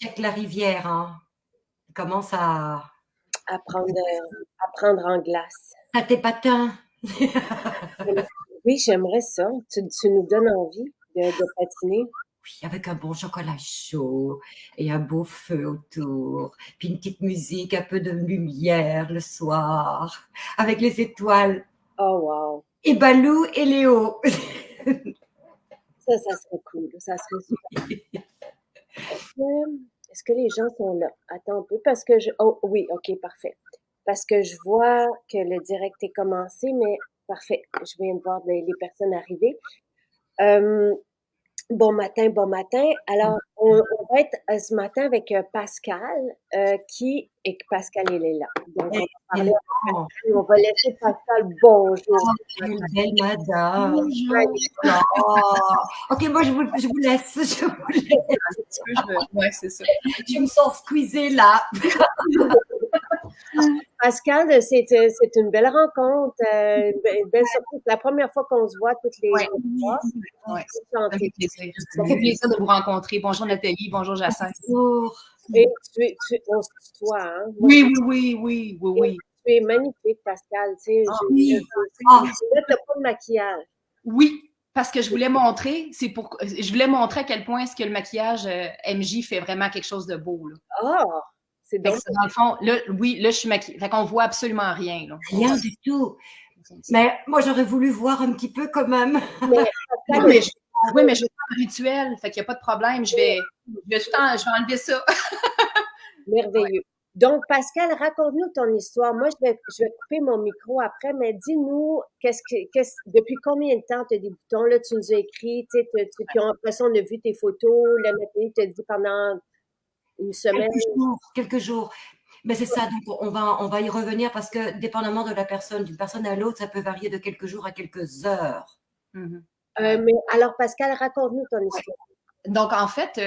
check la rivière, hein. Il commence à À prendre en glace. à tes patins. Oui, j'aimerais ça. Tu nous donnes envie de patiner. Oui, avec un bon chocolat chaud et un beau feu autour, puis une petite musique, un peu de lumière le soir, avec les étoiles. Oh wow! Et Balou et Léo. Ça serait cool. Ça serait super. Est-ce que les gens sont là? Attends un peu parce que oh oui, OK, parfait. Parce que je vois que le direct est commencé, mais parfait. Je viens de voir les personnes arriver. Euh, Bon matin, bon matin. Alors, on va être ce matin avec Pascal, et que Pascal, il est là. Donc, on va parler avec Excellent. Pascal et on va laisser Pascal bonjour. Oh, quelle belle madame. Bonjour. Oh. Ok, moi je vous laisse. Je vous laisse. Ouais, c'est ça. Je me sens squeezée là. Pascal, c'est une belle rencontre, une belle surprise. La première fois qu'on se voit toutes les Ouais. fois. Ouais. Ça me fait plaisir. Ça fait plaisir de vous rencontrer. Bonjour Nathalie, bonjour Jacinthe. Bonjour. Et on se tutoie, hein? Oui, oui, oui, oui, oui, oui. Tu es magnifique, Pascal. Tu sais, Oui. je vais te pas de maquillage. Oui, parce que je voulais montrer, je voulais montrer à quel point est-ce que le maquillage MJ fait vraiment quelque chose de beau. Là. Ah, c'est Fait donc. que dans le fond, là, oui, là, je suis maquillée. Fait qu'on voit absolument rien. Là. Rien du tout. Mais moi, j'aurais voulu voir un petit peu quand même. Mais, Oui, mais je vais faire un rituel. Fait qu'il n'y a pas de problème. Je vais enlever ça. merveilleux. Donc, Pascal, raconte-nous ton histoire. Moi, je vais couper mon micro après, mais dis-nous, depuis combien de temps tu as des boutons? Là, tu nous as écrit, tu sais, puis après ça, on a vu tes photos. La Nathalie t'a dit pendant une semaine. Quelques jours. Mais c'est ça, donc on va y revenir parce que dépendamment de la personne, d'une personne à l'autre, ça peut varier de quelques jours à quelques heures. Mm-hmm. Mais alors, Pascal, raconte-nous ton histoire. Donc, en fait,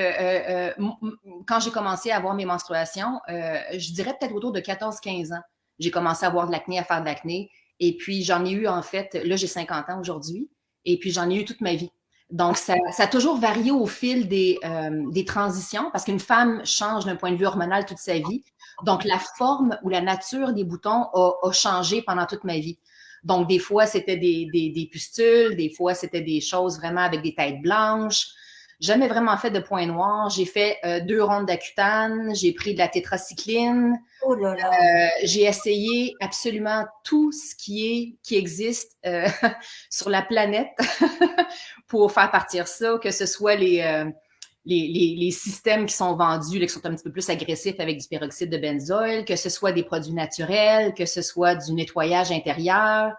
quand j'ai commencé à avoir mes menstruations, je dirais peut-être autour de 14-15 ans, j'ai commencé à avoir de l'acné, à faire de l'acné. Et puis, j'en ai eu, en fait, là, j'ai 50 ans aujourd'hui. Et puis, j'en ai eu toute ma vie. Donc, ça a toujours varié au fil des transitions parce qu'une femme change d'un point de vue hormonal toute sa vie. Donc, la forme ou la nature des boutons a changé pendant toute ma vie. Donc, des fois, c'était des pustules, des fois, c'était des choses vraiment avec des têtes blanches. Jamais vraiment fait de points noirs. J'ai fait 2 rondes d'Accutane, j'ai pris de la tétracycline. Oh là là. J'ai essayé absolument tout ce qui existe sur la planète pour faire partir ça, que ce soit les systèmes qui sont vendus, là, qui sont un petit peu plus agressifs avec du peroxyde de benzoyle, que ce soit des produits naturels, que ce soit du nettoyage intérieur.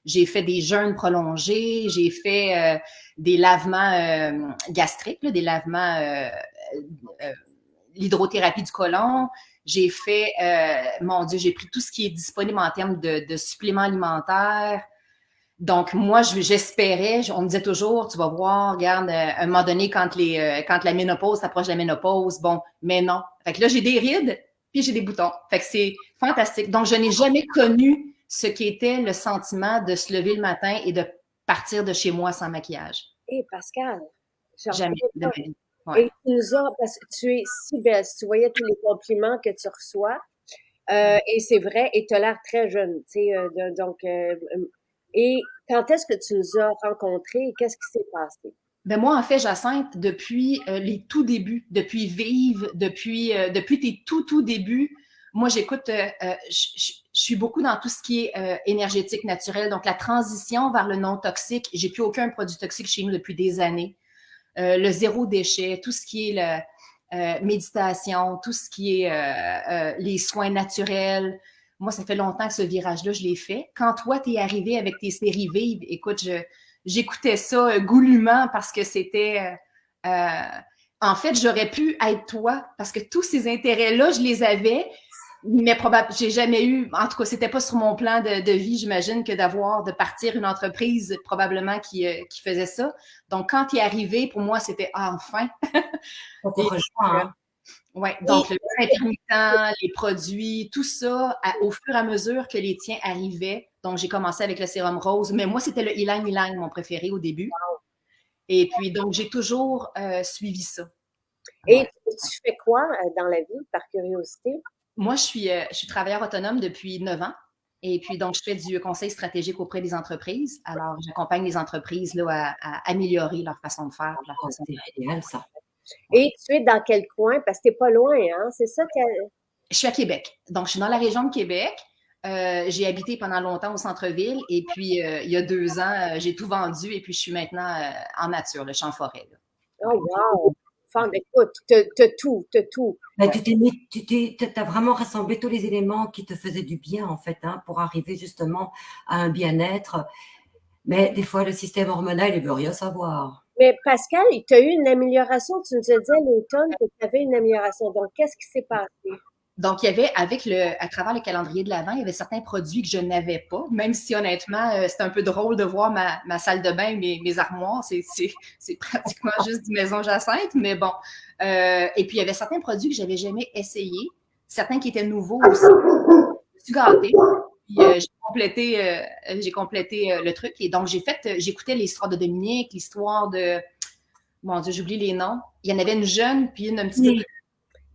J'ai fait des jeûnes prolongés, j'ai fait des lavements gastriques, là, des lavements, l'hydrothérapie du côlon. J'ai fait, mon Dieu, j'ai pris tout ce qui est disponible en termes de suppléments alimentaires. Donc, moi, j'espérais, on me disait toujours, tu vas voir, regarde, à un moment donné, quand la ménopause s'approche de la ménopause, bon, mais non. Fait que là, j'ai des rides, puis j'ai des boutons. Fait que c'est fantastique. Donc, je n'ai jamais connu ce qu'était le sentiment de se lever le matin et de partir de chez moi sans maquillage. Hé, Pascal, Jamais de ma vie. Ouais. Et parce que tu es si belle. Si tu voyais tous les compliments que tu reçois, et c'est vrai, et tu as l'air très jeune, tu sais, donc, et quand est-ce que tu nous as rencontrés et qu'est-ce qui s'est passé? Ben moi, en fait, Jacinthe, depuis les tout débuts, depuis Vive, depuis tes tout débuts, moi, j'écoute, je suis beaucoup dans tout ce qui est énergétique, naturel. Donc, la transition vers le non toxique, j'ai plus aucun produit toxique chez nous depuis des années. Le zéro déchet, tout ce qui est la méditation, tout ce qui est les soins naturels. Moi, ça fait longtemps que ce virage-là, je l'ai fait. Quand toi, t'es arrivé avec tes séries Vive, écoute, j'écoutais ça goulûment parce que c'était... en fait, j'aurais pu être toi parce que tous ces intérêts-là, je les avais, mais probablement, j'ai jamais eu, en tout cas, c'était pas sur mon plan de vie, j'imagine, que de partir une entreprise probablement qui faisait ça. Donc, quand il est arrivé, pour moi, c'était enfin. On te rejoint. Ouais, donc le beurre intermittent, les produits, tout ça, au fur et à mesure que les tiens arrivaient. Donc, j'ai commencé avec le sérum rose, mais moi, c'était le Ylang Ylang, mon préféré au début. Et puis, donc, j'ai toujours suivi ça. Et Ouais. tu fais quoi dans la vie, par curiosité? Moi, je suis travailleur autonome depuis 9 ans. Et puis, donc, je fais du conseil stratégique auprès des entreprises. Alors, j'accompagne les entreprises là, à améliorer leur façon de faire, leur Oh, façon c'est de faire. génial ça. Ouais. Et tu es dans quel coin? Parce que tu n'es pas loin, hein? C'est ça que. Je suis à Québec. Donc, je suis dans la région de Québec. J'ai habité pendant longtemps au centre-ville. Et puis, il y a 2 ans, j'ai tout vendu. Et puis, je suis maintenant en nature. Là, je suis en forêt. Là. Oh, Ouais. wow! Ouais. Écoute, t'as tout, t'as tout. Ben, Ouais. t'as vraiment rassemblé tous les éléments qui te faisaient du bien, en fait, hein, pour arriver justement à un bien-être. Mais des fois, le système hormonal, il veut rien savoir. Mais Pascal, tu as eu une amélioration. Tu nous as dit à l'automne que tu avais une amélioration. Donc, qu'est-ce qui s'est passé? Donc, il y avait, à travers le calendrier de l'Avent, il y avait certains produits que je n'avais pas, même si honnêtement, c'est un peu drôle de voir ma salle de bain, mes armoires, c'est pratiquement juste du Maison Jacinthe, mais bon. Et puis, il y avait certains produits que j'avais jamais essayés, certains qui étaient nouveaux aussi. Je suis gâtée. Puis, j'ai complété le truc. Et donc, j'écoutais l'histoire de Dominique, l'histoire de, mon Dieu, j'oublie les noms. Il y en avait une jeune, puis une un petit peu plus. Oui,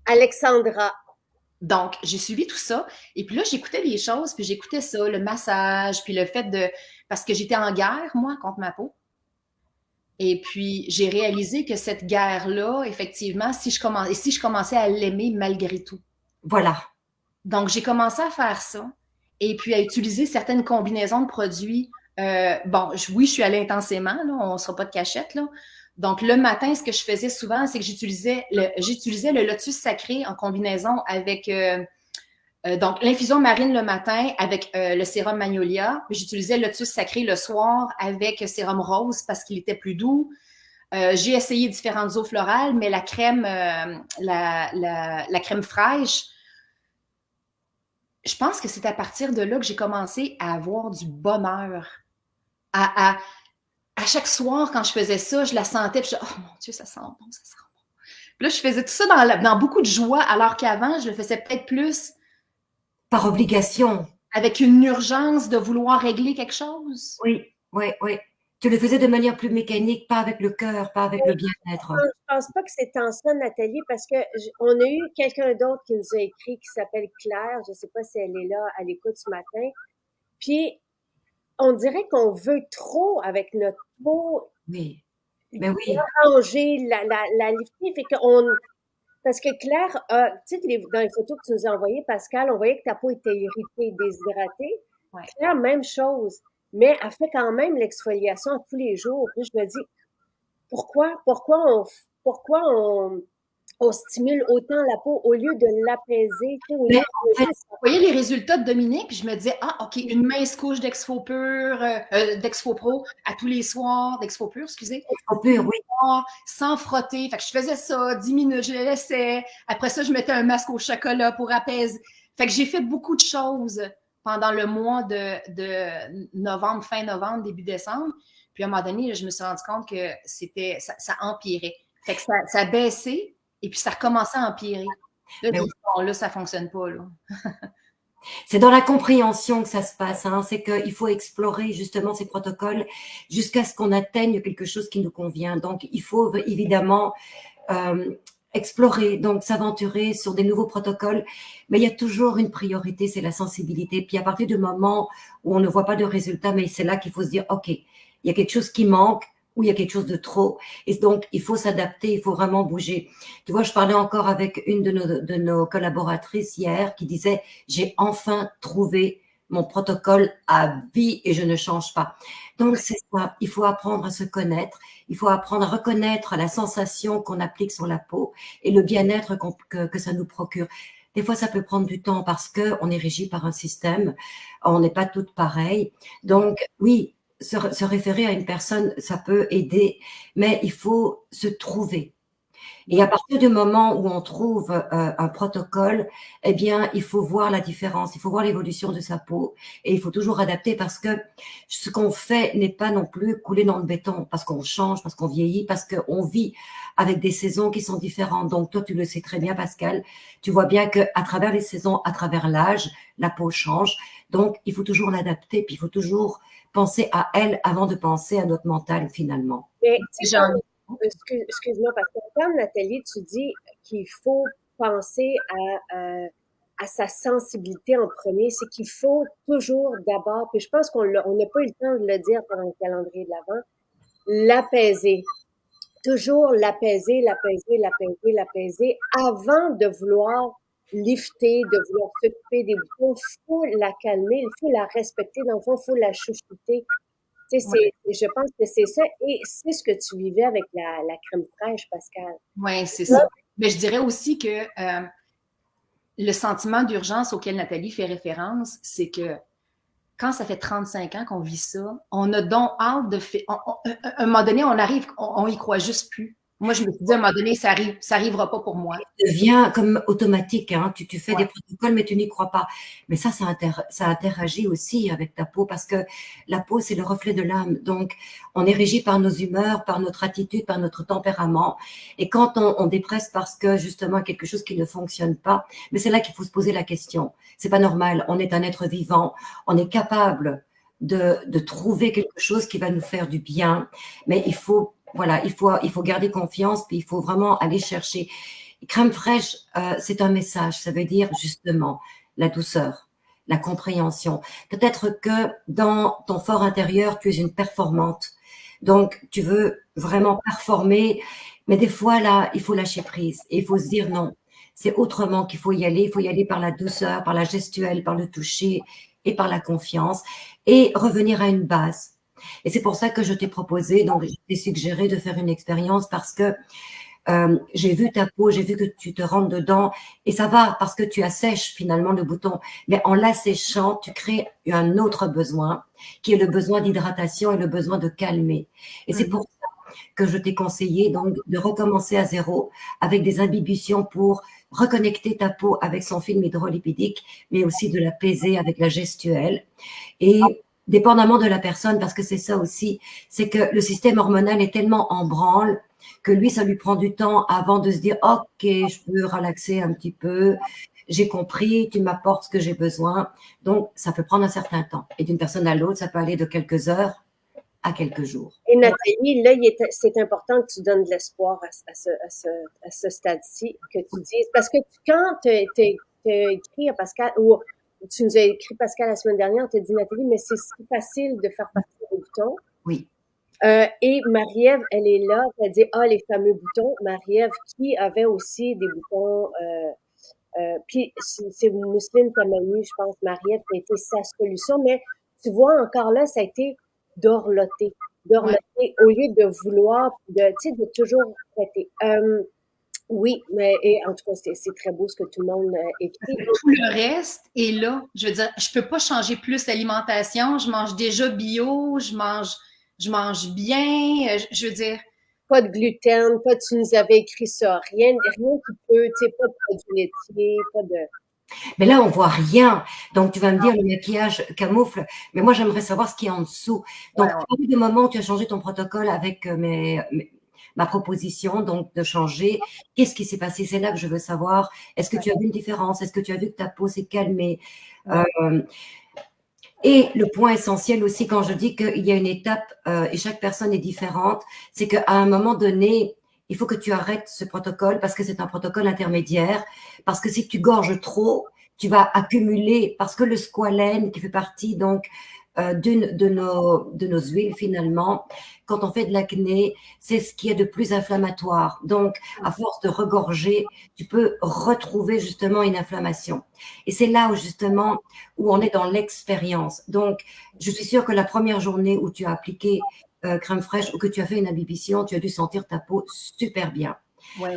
Alexandra. Donc, j'ai suivi tout ça. Et puis là, j'écoutais les choses, puis j'écoutais ça, le massage, puis le fait de... Parce que j'étais en guerre, moi, contre ma peau. Et puis, j'ai réalisé que cette guerre-là, effectivement, si je commençais à l'aimer malgré tout. voilà. Donc, j'ai commencé à faire ça. Et puis, à utiliser certaines combinaisons de produits. Bon, oui, je suis allée intensément, là, on ne sera pas de cachette, là. Donc, le matin, ce que je faisais souvent, c'est que j'utilisais le lotus sacré en combinaison avec donc l'infusion marine le matin avec le sérum magnolia. J'utilisais le lotus sacré le soir avec sérum rose parce qu'il était plus doux. J'ai essayé différentes eaux florales, mais la crème, la crème fraîche, je pense que c'est à partir de là que j'ai commencé à avoir du bonheur. À, à, à chaque soir, quand je faisais ça, je la sentais, puis je disais, oh mon Dieu, ça sent bon, ça sent bon. Puis là, je faisais tout ça dans beaucoup de joie, alors qu'avant, je le faisais peut-être plus Par obligation. avec une urgence de vouloir régler quelque chose. Oui, oui, oui. Tu le faisais de manière plus mécanique, pas avec le cœur, pas avec le bien-être. Je pense pas que c'est tant ça, Nathalie, parce que on a eu quelqu'un d'autre qui nous a écrit qui s'appelle Claire. Je sais pas si elle est là à l'écoute ce matin. Puis, on dirait qu'on veut trop avec notre peau Oui, mais oui, ranger, la lifter. Fait qu'on, parce que Claire, tu sais, dans les photos que tu nous as envoyées, Pascal, on voyait que ta peau était irritée, déshydratée. Ouais. Claire, même chose. Mais elle fait quand même l'exfoliation tous les jours. Puis je me dis, pourquoi on stimule autant la peau au lieu de l'apaiser, tu sais, au lieu mais de en fait, juste. Je voyais les résultats de Dominique, puis je me disais, ah, OK, une mince couche d'Exfo Pur, d'Exfo Pro à tous les soirs, d'Exfo Pur, excusez, trop tous les pur, oui. soirs, sans frotter. Fait que je faisais ça, 10 minutes, je le laissais. Après ça, je mettais un masque au chocolat pour apaiser. Fait que j'ai fait beaucoup de choses pendant le mois de novembre, fin novembre, début décembre. Puis à un moment donné, je me suis rendu compte que ça empirait. Fait que ça baissait et puis ça recommençait à empirer. Là, Mais je oui. dis, bon, là, ça fonctionne pas, là. C'est dans la compréhension que ça se passe, hein. C'est qu'il faut explorer justement ces protocoles jusqu'à ce qu'on atteigne quelque chose qui nous convient. Donc, il faut évidemment explorer, donc s'aventurer sur des nouveaux protocoles. Mais il y a toujours une priorité, c'est la sensibilité. Puis à partir du moment où on ne voit pas de résultat, mais c'est là qu'il faut se dire, OK, il y a quelque chose qui manque ou il y a quelque chose de trop. Et donc, il faut s'adapter, il faut vraiment bouger. Tu vois, je parlais encore avec une de nos collaboratrices hier qui disait, j'ai enfin trouvé mon protocole à vie et je ne change pas. Donc, c'est ça. Il faut apprendre à se connaître. Il faut apprendre à reconnaître la sensation qu'on applique sur la peau et le bien-être que ça nous procure. Des fois, ça peut prendre du temps parce que on est régi par un système. On n'est pas toutes pareilles. Donc, oui, se référer à une personne, ça peut aider, mais il faut se trouver. Et à partir du moment où on trouve un protocole, eh bien, il faut voir la différence, il faut voir l'évolution de sa peau et il faut toujours adapter parce que ce qu'on fait n'est pas non plus couler dans le béton parce qu'on change, parce qu'on vieillit, parce qu'on vit avec des saisons qui sont différentes. Donc, toi, tu le sais très bien, Pascal. Tu vois bien que à travers les saisons, à travers l'âge, la peau change. Donc, il faut toujours l'adapter, puis il faut toujours penser à elle avant de penser à notre mental, finalement. Mais tu sais, J'en ai. excuse-moi, parce que comme Nathalie, tu dis qu'il faut penser à sa sensibilité en premier, c'est qu'il faut toujours d'abord, puis je pense on n'a pas eu le temps de le dire pendant le calendrier de l'Avent, l'apaiser. Toujours l'apaiser, l'apaiser, l'apaiser, l'apaiser avant de vouloir lifter, de vouloir s'occuper des boutons. Il faut la calmer, il faut la respecter. Dans le fond, il faut la chouchouter. Tu sais, je pense que c'est ça. Et c'est ce que tu vivais avec la crème fraîche, Pascal. Oui, c'est ça. Mais je dirais aussi que le sentiment d'urgence auquel Nathalie fait référence, c'est que quand ça fait 35 ans qu'on vit ça, on a donc hâte de faire. À un moment donné, on arrive, on y croit juste plus. Moi, je me suis dit, à un moment donné, ça arrivera pas pour moi. Ça devient comme automatique, hein. Tu fais Ouais. des protocoles, mais tu n'y crois pas. Mais ça interagit aussi avec ta peau parce que la peau, c'est le reflet de l'âme. Donc, on est régi par nos humeurs, par notre attitude, par notre tempérament. Et quand on dépresse parce que, justement, quelque chose qui ne fonctionne pas, mais c'est là qu'il faut se poser la question. C'est pas normal. On est un être vivant. On est capable de trouver quelque chose qui va nous faire du bien. Mais voilà, il faut garder confiance, puis il faut vraiment aller chercher. Crème fraîche, c'est un message. Ça veut dire justement la douceur, la compréhension. Peut-être que dans ton fort intérieur, tu es une performante. Donc, tu veux vraiment performer. Mais des fois, là, il faut lâcher prise. Et il faut se dire non. C'est autrement qu'il faut y aller. Il faut y aller par la douceur, par la gestuelle, par le toucher et par la confiance. Et revenir à une base. Et c'est pour ça que je t'ai proposé, donc je t'ai suggéré de faire une expérience parce que j'ai vu ta peau, j'ai vu que tu te rentres dedans et ça va parce que tu assèches finalement le bouton. Mais en l'asséchant, tu crées un autre besoin qui est le besoin d'hydratation et le besoin de calmer. Et c'est pour ça que je t'ai conseillé donc de recommencer à zéro avec des imbibitions pour reconnecter ta peau avec son film hydrolipidique, mais aussi de l'apaiser avec la gestuelle. Et dépendamment de la personne, parce que c'est ça aussi, c'est que le système hormonal est tellement en branle que lui, ça lui prend du temps avant de se dire, OK, je peux relaxer un petit peu, j'ai compris, tu m'apportes ce que j'ai besoin. Donc, ça peut prendre un certain temps. Et d'une personne à l'autre, ça peut aller de quelques heures à quelques jours. Et Nathalie, là, c'est important que tu donnes de l'espoir à ce stade-ci, que tu dises, parce que quand tu as écrit à Pascal, ou tu nous as écrit Pascal la semaine dernière, tu as dit, Nathalie, mais c'est si facile de faire partir les boutons. Oui. Et Marie-Ève, elle est là, elle dit, les fameux boutons. Marie-Ève qui avait aussi des boutons, puis c'est Mousseline Tamani, je pense, Marie-Ève, qui a été sa solution, mais tu vois, encore là, ça a été dorloter. Dorloter au lieu de vouloir, tu sais, de toujours traiter. Oui, mais en tout cas, c'est très beau ce que tout le monde écrit. Tout le reste est là. Je veux dire, je peux pas changer plus l'alimentation. Je mange déjà bio, je mange bien. Je veux dire. Pas de gluten, tu nous avais écrit ça. Rien qui peut, tu sais, pas de produits laitiers, pas de. Mais là, on voit rien. Donc, tu vas me dire, le maquillage camoufle. Mais moi, j'aimerais savoir ce qu'il y a en dessous. Donc, à partir du moment où tu as changé ton protocole avec ma proposition, donc de changer, qu'est-ce qui s'est passé? C'est là que je veux savoir. Est-ce que tu as vu une différence? Est-ce que tu as vu que ta peau s'est calmée? Et le point essentiel aussi, quand je dis qu'il y a une étape et chaque personne est différente, c'est qu'à un moment donné, il faut que tu arrêtes ce protocole parce que c'est un protocole intermédiaire. Parce que si tu gorges trop, tu vas accumuler, parce que le squalène, qui fait partie donc d'une de nos huiles finalement, quand on fait de l'acné, c'est ce qui est de plus inflammatoire. Donc, à force de regorger, tu peux retrouver justement une inflammation. Et c'est là où justement, où on est dans l'expérience. Donc, je suis sûre que la première journée où tu as appliqué crème fraîche ou que tu as fait une imbibition, tu as dû sentir ta peau super bien. Ouais.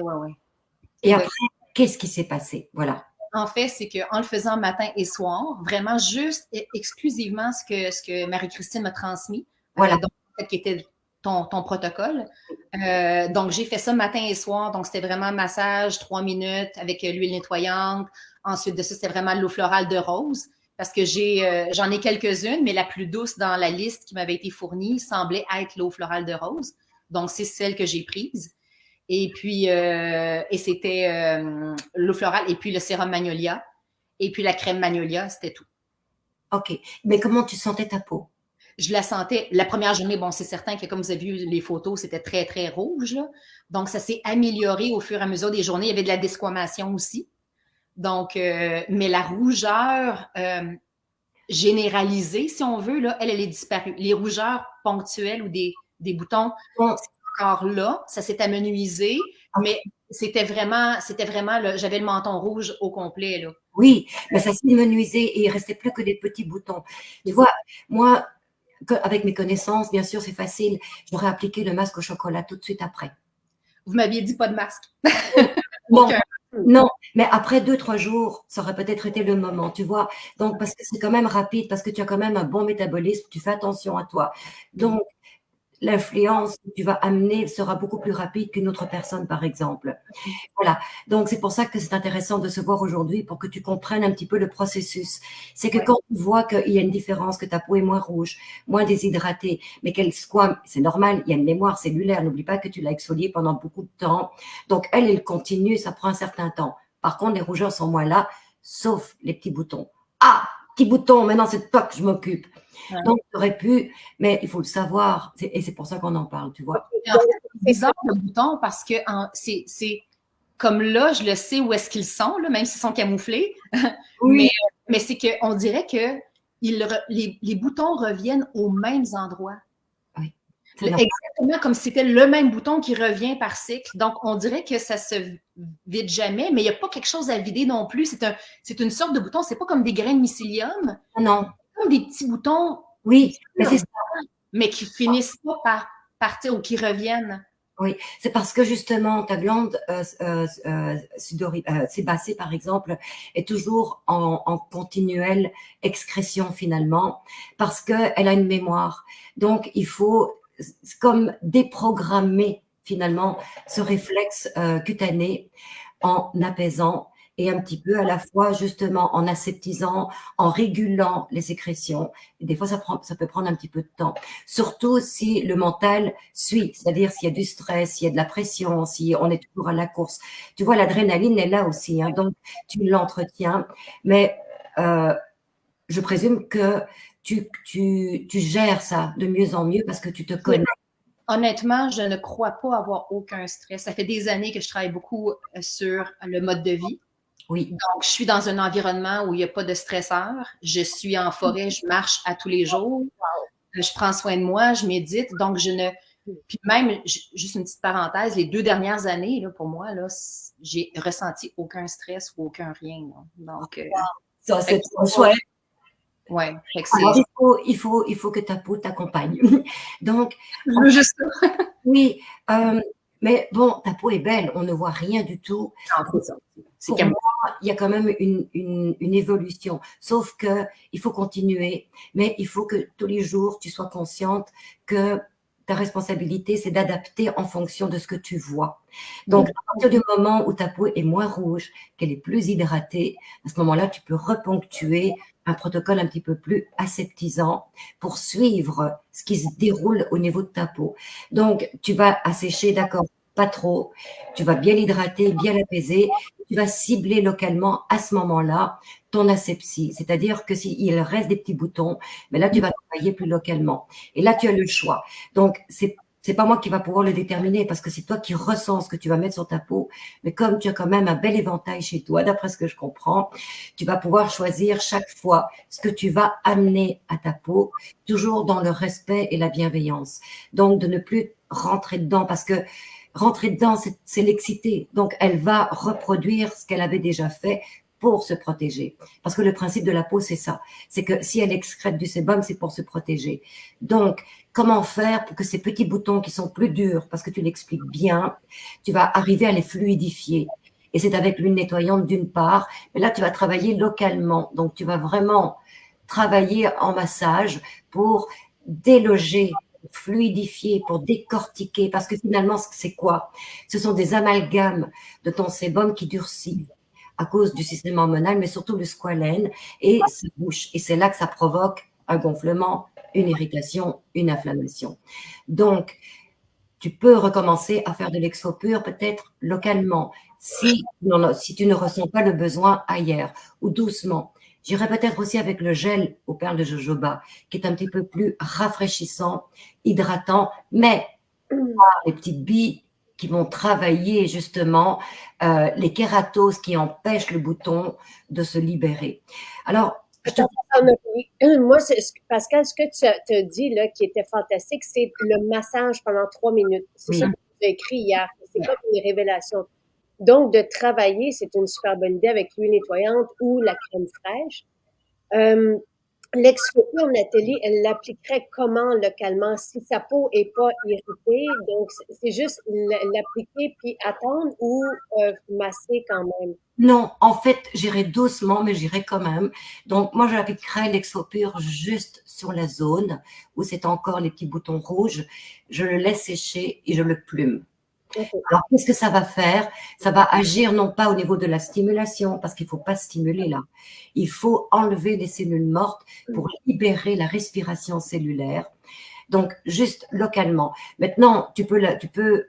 Et après, qu'est-ce qui s'est passé? Voilà. En fait, c'est qu'en le faisant matin et soir, vraiment juste et exclusivement ce que Marie-Christine m'a transmis, voilà. Donc, qui était ton protocole. Donc, j'ai fait ça matin et soir. Donc, c'était vraiment massage, 3 minutes avec l'huile nettoyante. Ensuite de ça, c'était vraiment l'eau florale de rose parce que j'en ai quelques-unes, mais la plus douce dans la liste qui m'avait été fournie semblait être l'eau florale de rose. Donc, c'est celle que j'ai prise. Et puis, c'était l'eau florale et puis le sérum Magnolia. Et puis la crème Magnolia, c'était tout. OK. Mais comment tu sentais ta peau? je la sentais. La première journée, bon, c'est certain que comme vous avez vu les photos, c'était très, très rouge. Là. Donc, ça s'est amélioré au fur et à mesure des journées. Il y avait de la desquamation aussi. Donc, mais la rougeur généralisée, si on veut, là, elle est disparue. Les rougeurs ponctuelles ou des boutons, Bon, c'est encore là. Ça s'est amenuisé, mais c'était vraiment là, j'avais le menton rouge au complet. Là. oui, mais ça s'est menuisé et il restait plus que des petits boutons. Tu vois, moi, avec mes connaissances, bien sûr, c'est facile. J'aurais appliqué le masque au chocolat tout de suite après. Vous m'aviez dit pas de masque. Bon, Aucun. non, mais après 2-3 jours, ça aurait peut-être été le moment, tu vois. Donc, parce que c'est quand même rapide, parce que tu as quand même un bon métabolisme, tu fais attention à toi. Donc, l'influence que tu vas amener sera beaucoup plus rapide qu'une autre personne, par exemple. Voilà. Donc, c'est pour ça que c'est intéressant de se voir aujourd'hui pour que tu comprennes un petit peu le processus. C'est que Ouais. quand tu vois qu'il y a une différence, que ta peau est moins rouge, moins déshydratée, mais qu'elle soit, c'est normal, il y a une mémoire cellulaire. N'oublie pas que tu l'as exfoliée pendant beaucoup de temps. Donc, elle continue, ça prend un certain temps. Par contre, les rougeurs sont moins là, sauf les petits boutons. Ah, petits boutons, maintenant c'est de toi que je m'occupe. Ouais. Donc, tu aurais pu, mais il faut le savoir, et c'est pour ça qu'on en parle, tu vois. Et en fait, c'est bizarre le bouton parce que c'est comme là, je le sais où est-ce qu'ils sont, là, même s'ils sont camouflés. Oui. Mais c'est qu'on dirait que les boutons reviennent aux mêmes endroits. Oui. Exactement comme si c'était le même bouton qui revient par cycle. Donc, on dirait que ça se vide jamais, mais il n'y a pas quelque chose à vider non plus. C'est une sorte de bouton. C'est pas comme des grains de mycélium. Non. Comme des petits boutons. Oui, mais c'est ça. Mais qui finissent pas par partir ou qui reviennent. Oui, c'est parce que justement ta glande sébacée, par exemple, est toujours en continuelle excrétion finalement, parce qu'elle a une mémoire. Donc il faut comme déprogrammer finalement ce réflexe cutané en apaisant et un petit peu à la fois justement en aseptisant, en régulant les sécrétions. Et des fois, ça peut prendre un petit peu de temps. Surtout si le mental suit, c'est-à-dire s'il y a du stress, s'il y a de la pression, si on est toujours à la course. Tu vois, l'adrénaline est là aussi, hein, donc tu l'entretiens. Mais je présume que tu gères ça de mieux en mieux parce que tu te connais. Honnêtement, je ne crois pas avoir aucun stress. Ça fait des années que je travaille beaucoup sur le mode de vie. Oui. Donc, je suis dans un environnement où il n'y a pas de stresseur. Je suis en forêt, je marche à tous les jours. Je prends soin de moi, je médite. Donc, je ne. Puis même, juste une petite parenthèse, les 2 dernières années, là, pour moi, là, j'ai ressenti aucun stress ou aucun rien. Là. Donc, ça, c'est trop chouette. Ouais. Alors, il faut que ta peau t'accompagne. Donc, juste ça. Oui, mais bon, ta peau est belle, on ne voit rien du tout. Non, c'est ça. C'est Pour moi, il y a quand même une évolution. Sauf que il faut continuer, mais il faut que tous les jours, tu sois consciente que ta responsabilité, c'est d'adapter en fonction de ce que tu vois. Donc, à partir du moment où ta peau est moins rouge, qu'elle est plus hydratée, à ce moment-là, tu peux reponctuer un protocole un petit peu plus aseptisant pour suivre ce qui se déroule au niveau de ta peau. Donc, tu vas assécher, d'accord, pas trop, tu vas bien l'hydrater, bien l'apaiser, tu vas cibler localement à ce moment-là ton asepsie, c'est-à-dire que s'il reste des petits boutons, mais là, tu vas travailler plus localement. Et là, tu as le choix. Donc, c'est pas moi qui va pouvoir le déterminer parce que c'est toi qui ressens ce que tu vas mettre sur ta peau. Mais comme tu as quand même un bel éventail chez toi, d'après ce que je comprends, tu vas pouvoir choisir chaque fois ce que tu vas amener à ta peau, toujours dans le respect et la bienveillance. Donc, de ne plus rentrer dedans parce que rentrer dedans, c'est l'exciter. Donc, elle va reproduire ce qu'elle avait déjà fait pour se protéger. Parce que le principe de la peau, c'est ça. C'est que si elle excrète du sébum, c'est pour se protéger. Donc, comment faire pour que ces petits boutons qui sont plus durs, parce que tu l'expliques bien, tu vas arriver à les fluidifier. Et c'est avec l'huile nettoyante d'une part, mais là, tu vas travailler localement. Donc, tu vas vraiment travailler en massage pour déloger, fluidifier, pour décortiquer. Parce que finalement, c'est quoi? Ce sont des amalgames de ton sébum qui durcit à cause du système hormonal, mais surtout le squalène et sa bouche. Et c'est là que ça provoque un gonflement, une irritation, une inflammation. Donc, tu peux recommencer à faire de l'exfo pur peut-être localement, si tu ne ressens pas le besoin ailleurs, ou doucement. J'irai peut-être aussi avec le gel aux perles de jojoba, qui est un petit peu plus rafraîchissant, hydratant, mais les petites billes qui vont travailler justement les kératoses qui empêchent le bouton de se libérer. Alors, je te Moi, Pascal, ce que tu as dit là, qui était fantastique, c'est le massage pendant 3 minutes. C'est ça que tu as écrit hier. C'est pas une révélation. Donc, de travailler, c'est une super bonne idée avec l'huile nettoyante ou la crème fraîche. L'exfoliant, Nathalie, elle l'appliquerait comment localement? Si sa peau est pas irritée, donc c'est juste l'appliquer puis attendre ou masser quand même? Non, en fait, j'irai doucement, mais j'irai quand même. Donc, moi, j'appliquerai l'Exfopur juste sur la zone où c'est encore les petits boutons rouges. Je le laisse sécher et je le plume. Okay. Alors, qu'est-ce que ça va faire? Ça va agir non pas au niveau de la stimulation, parce qu'il faut pas stimuler là. Il faut enlever les cellules mortes pour libérer la respiration cellulaire. Donc, juste localement. Maintenant, tu peux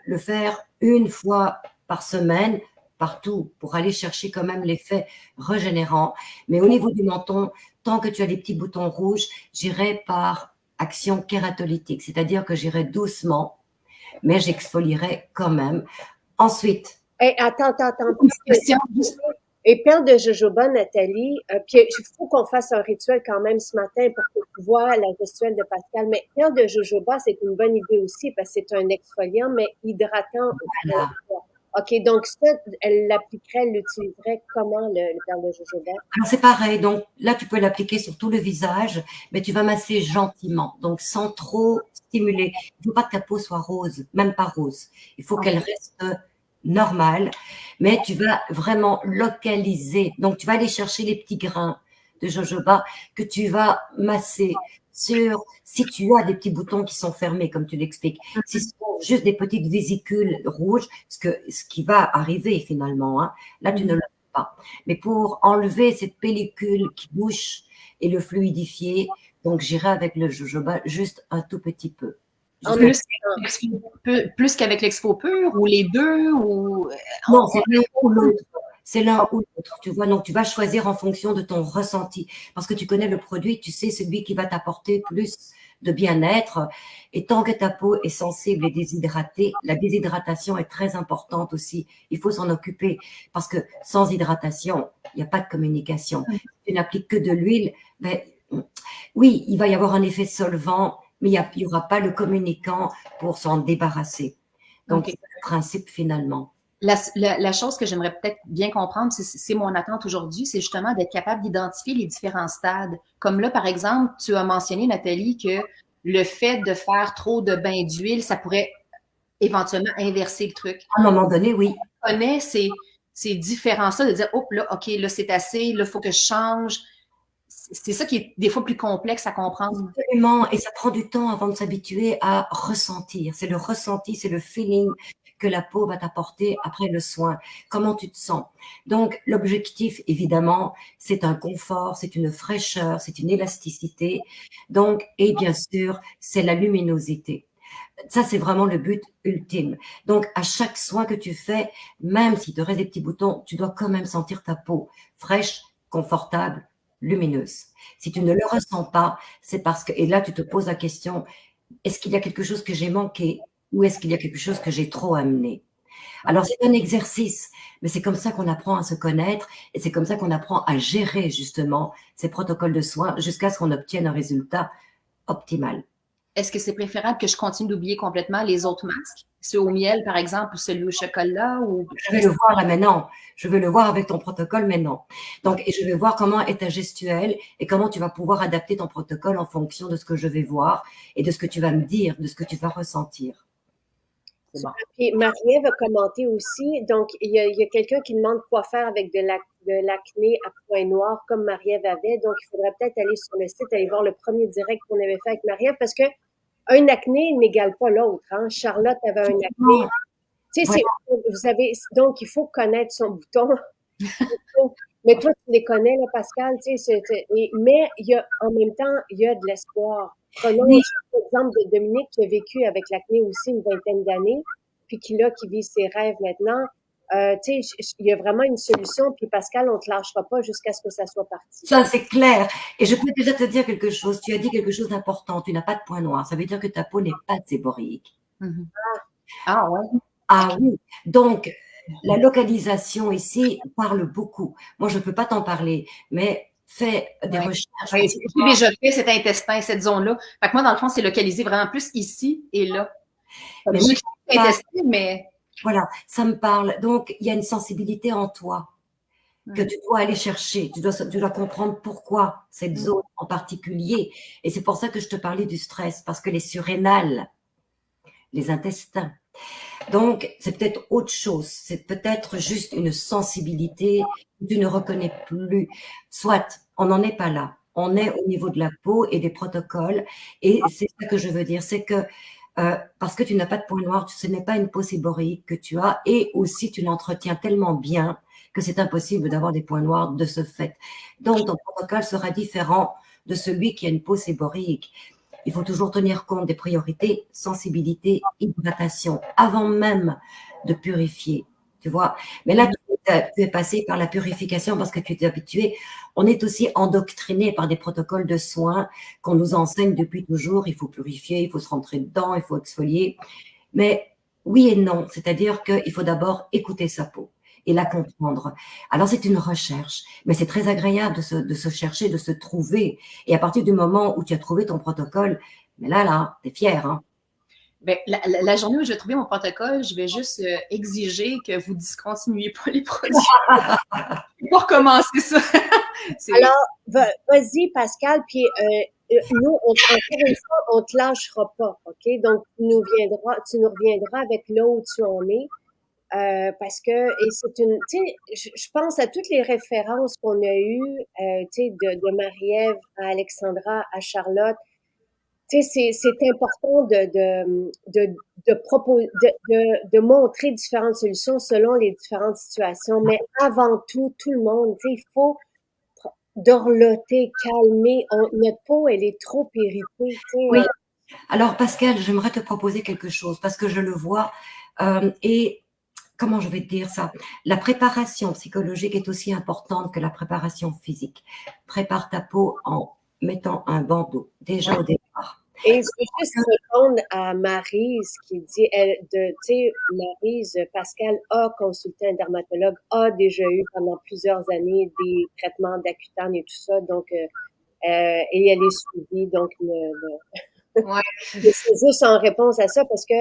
le faire une fois par semaine, partout, pour aller chercher quand même l'effet régénérant. Mais au niveau du menton, tant que tu as des petits boutons rouges, j'irai par action kératolytique, c'est-à-dire que j'irai doucement, mais j'exfolierai quand même. Ensuite. Hey, attends. Et perles de jojoba, Nathalie, puis il faut qu'on fasse un rituel quand même ce matin pour que tu vois la gestuelle de Pascal. Mais perles de jojoba, c'est une bonne idée aussi parce que c'est un exfoliant, mais hydratant. Voilà. OK, donc ça, elle l'appliquerait, elle l'utiliserait comment, le perle de jojoba? Alors, c'est pareil. Donc, là, tu peux l'appliquer sur tout le visage, mais tu vas masser gentiment. Donc, sans trop stimuler. Il ne faut pas que ta peau soit rose, même pas rose. Il faut qu'elle reste normale, mais tu vas vraiment localiser. Donc, tu vas aller chercher les petits grains de jojoba que tu vas masser sur, si tu as des petits boutons qui sont fermés, comme tu l'expliques. Si ce sont juste des petites vésicules rouges, ce qui va arriver finalement, hein, là, tu ne le fais pas. Mais pour enlever cette pellicule qui bouche et le fluidifier, donc j'irai avec le jojoba juste un tout petit peu. Plus qu'avec l'Exfopur ou les deux ou non, c'est l'un ou l'autre. C'est l'un ou l'autre, tu vois. Donc, tu vas choisir en fonction de ton ressenti. Parce que tu connais le produit, tu sais celui qui va t'apporter plus de bien-être. Et tant que ta peau est sensible et déshydratée, la déshydratation est très importante aussi. Il faut s'en occuper. Parce que sans hydratation, il n'y a pas de communication. Si tu n'appliques que de l'huile, ben, oui, il va y avoir un effet solvant, mais il n'y aura pas le communicant pour s'en débarrasser. Donc, c'est le principe finalement. La chose que j'aimerais peut-être bien comprendre, c'est mon attente aujourd'hui, c'est justement d'être capable d'identifier les différents stades. Comme là, par exemple, tu as mentionné, Nathalie, que le fait de faire trop de bains d'huile, ça pourrait éventuellement inverser le truc. À un moment donné, oui. On connaît ces différences-là, de dire, oh, là, OK, là, c'est assez, là, il faut que je change. C'est ça qui est des fois plus complexe à comprendre. Absolument, et ça prend du temps avant de s'habituer à ressentir. C'est le ressenti, c'est le feeling que la peau va t'apporter après le soin. Comment tu te sens? Donc, l'objectif, évidemment, c'est un confort, c'est une fraîcheur, c'est une élasticité. Donc, et bien sûr, c'est la luminosité. Ça, c'est vraiment le but ultime. Donc, à chaque soin que tu fais, même s'il te reste des petits boutons, tu dois quand même sentir ta peau fraîche, confortable, lumineuse. Si tu ne le ressens pas, c'est parce que, et là, tu te poses la question, est-ce qu'il y a quelque chose que j'ai manqué ou est-ce qu'il y a quelque chose que j'ai trop amené? Alors, c'est un exercice, mais c'est comme ça qu'on apprend à se connaître et c'est comme ça qu'on apprend à gérer justement ces protocoles de soins jusqu'à ce qu'on obtienne un résultat optimal. Est-ce que c'est préférable que je continue d'oublier complètement les autres masques? Ceux au miel, par exemple, ou celui au chocolat? Ou... Je vais le voir là maintenant. Je veux le voir avec ton protocole maintenant. Donc, et je vais voir comment est ta gestuelle et comment tu vas pouvoir adapter ton protocole en fonction de ce que je vais voir et de ce que tu vas me dire, de ce que tu vas ressentir. Bon. Puis Marie-Ève a commenté aussi, donc il y a quelqu'un qui demande quoi faire avec de l'acné à points noirs comme Marie-Ève avait, donc il faudrait peut-être aller sur le site, aller voir le premier direct qu'on avait fait avec Marie-Ève, parce que un acné n'égale pas l'autre. Hein? Charlotte avait un acné. Tu sais, vous avez, donc il faut connaître son bouton. Mais toi, tu les connais, là, Pascal, tu sais, mais il y a, en même temps, il y a de l'espoir. Prenons l'exemple de Dominique qui a vécu avec l'acné aussi une vingtaine d'années, puis qui vit ses rêves maintenant. Tu sais, il y a vraiment une solution, puis Pascal, on te lâchera pas jusqu'à ce que ça soit parti. Ça, c'est clair. Et je peux déjà te dire quelque chose. Tu as dit quelque chose d'important. Tu n'as pas de point noir. Ça veut dire que ta peau n'est pas séborique. Ah ouais. Ah oui. Donc, la localisation ici parle beaucoup. Moi, je ne peux pas t'en parler, mais fais des recherches. Ouais, j'ai déjà fait cet intestin, cette zone-là. Fait que moi, dans le fond, c'est localisé vraiment plus ici et là. Mais J'ai moi, intestin, mais... voilà, ça me parle. Donc, il y a une sensibilité en toi que tu dois aller chercher. Tu dois comprendre pourquoi cette zone en particulier. Et c'est pour ça que je te parlais du stress, parce que les surrénales, les intestins. Donc, c'est peut-être autre chose. C'est peut-être juste une sensibilité que tu ne reconnais plus. Soit, on n'en est pas là. On est au niveau de la peau et des protocoles. Et c'est ça que je veux dire. C'est que parce que tu n'as pas de point noir, ce n'est pas une peau séborique que tu as. Et aussi, tu l'entretiens tellement bien que c'est impossible d'avoir des points noirs de ce fait. Donc, ton protocole sera différent de celui qui a une peau séborique. Il faut toujours tenir compte des priorités, sensibilité, hydratation, avant même de purifier, tu vois. Mais là, tu es passé par la purification parce que tu t'es habitué. On est aussi endoctriné par des protocoles de soins qu'on nous enseigne depuis toujours. Il faut purifier, il faut se rentrer dedans, il faut exfolier. Mais oui et non, c'est-à-dire qu'il faut d'abord écouter sa peau et la comprendre. Alors, c'est une recherche, mais c'est très agréable de se chercher, de se trouver. Et à partir du moment où tu as trouvé ton protocole, mais là, t'es fier, hein? Ben, la journée où je vais trouver mon protocole, je vais juste exiger que vous discontinuiez pas les produits. Pour commencer ça. Alors, vas-y, Pascal, puis nous, encore une fois, on te lâchera pas, OK? Donc, tu nous reviendras avec là où tu en es. Parce que, et c'est une, tu sais, je pense à toutes les références qu'on a eues, tu sais, de Marie-Ève à Alexandra, à Charlotte. Tu sais, c'est important de montrer différentes solutions selon les différentes situations. Mais avant tout, tout le monde, tu sais, il faut dorloter, calmer. Notre peau, elle est trop irritée, tu sais. Oui. Alors, Pascal, j'aimerais te proposer quelque chose parce que je le vois et comment je vais te dire ça? La préparation psychologique est aussi importante que la préparation physique. Prépare ta peau en mettant un bandeau, déjà au départ. Et je veux juste répondre à Maryse qui dit, tu sais, Maryse, Pascal a consulté un dermatologue, a déjà eu pendant plusieurs années des traitements d'Accutane et tout ça, donc, et elle est suivie, donc, Ouais. c'est juste en réponse à ça parce que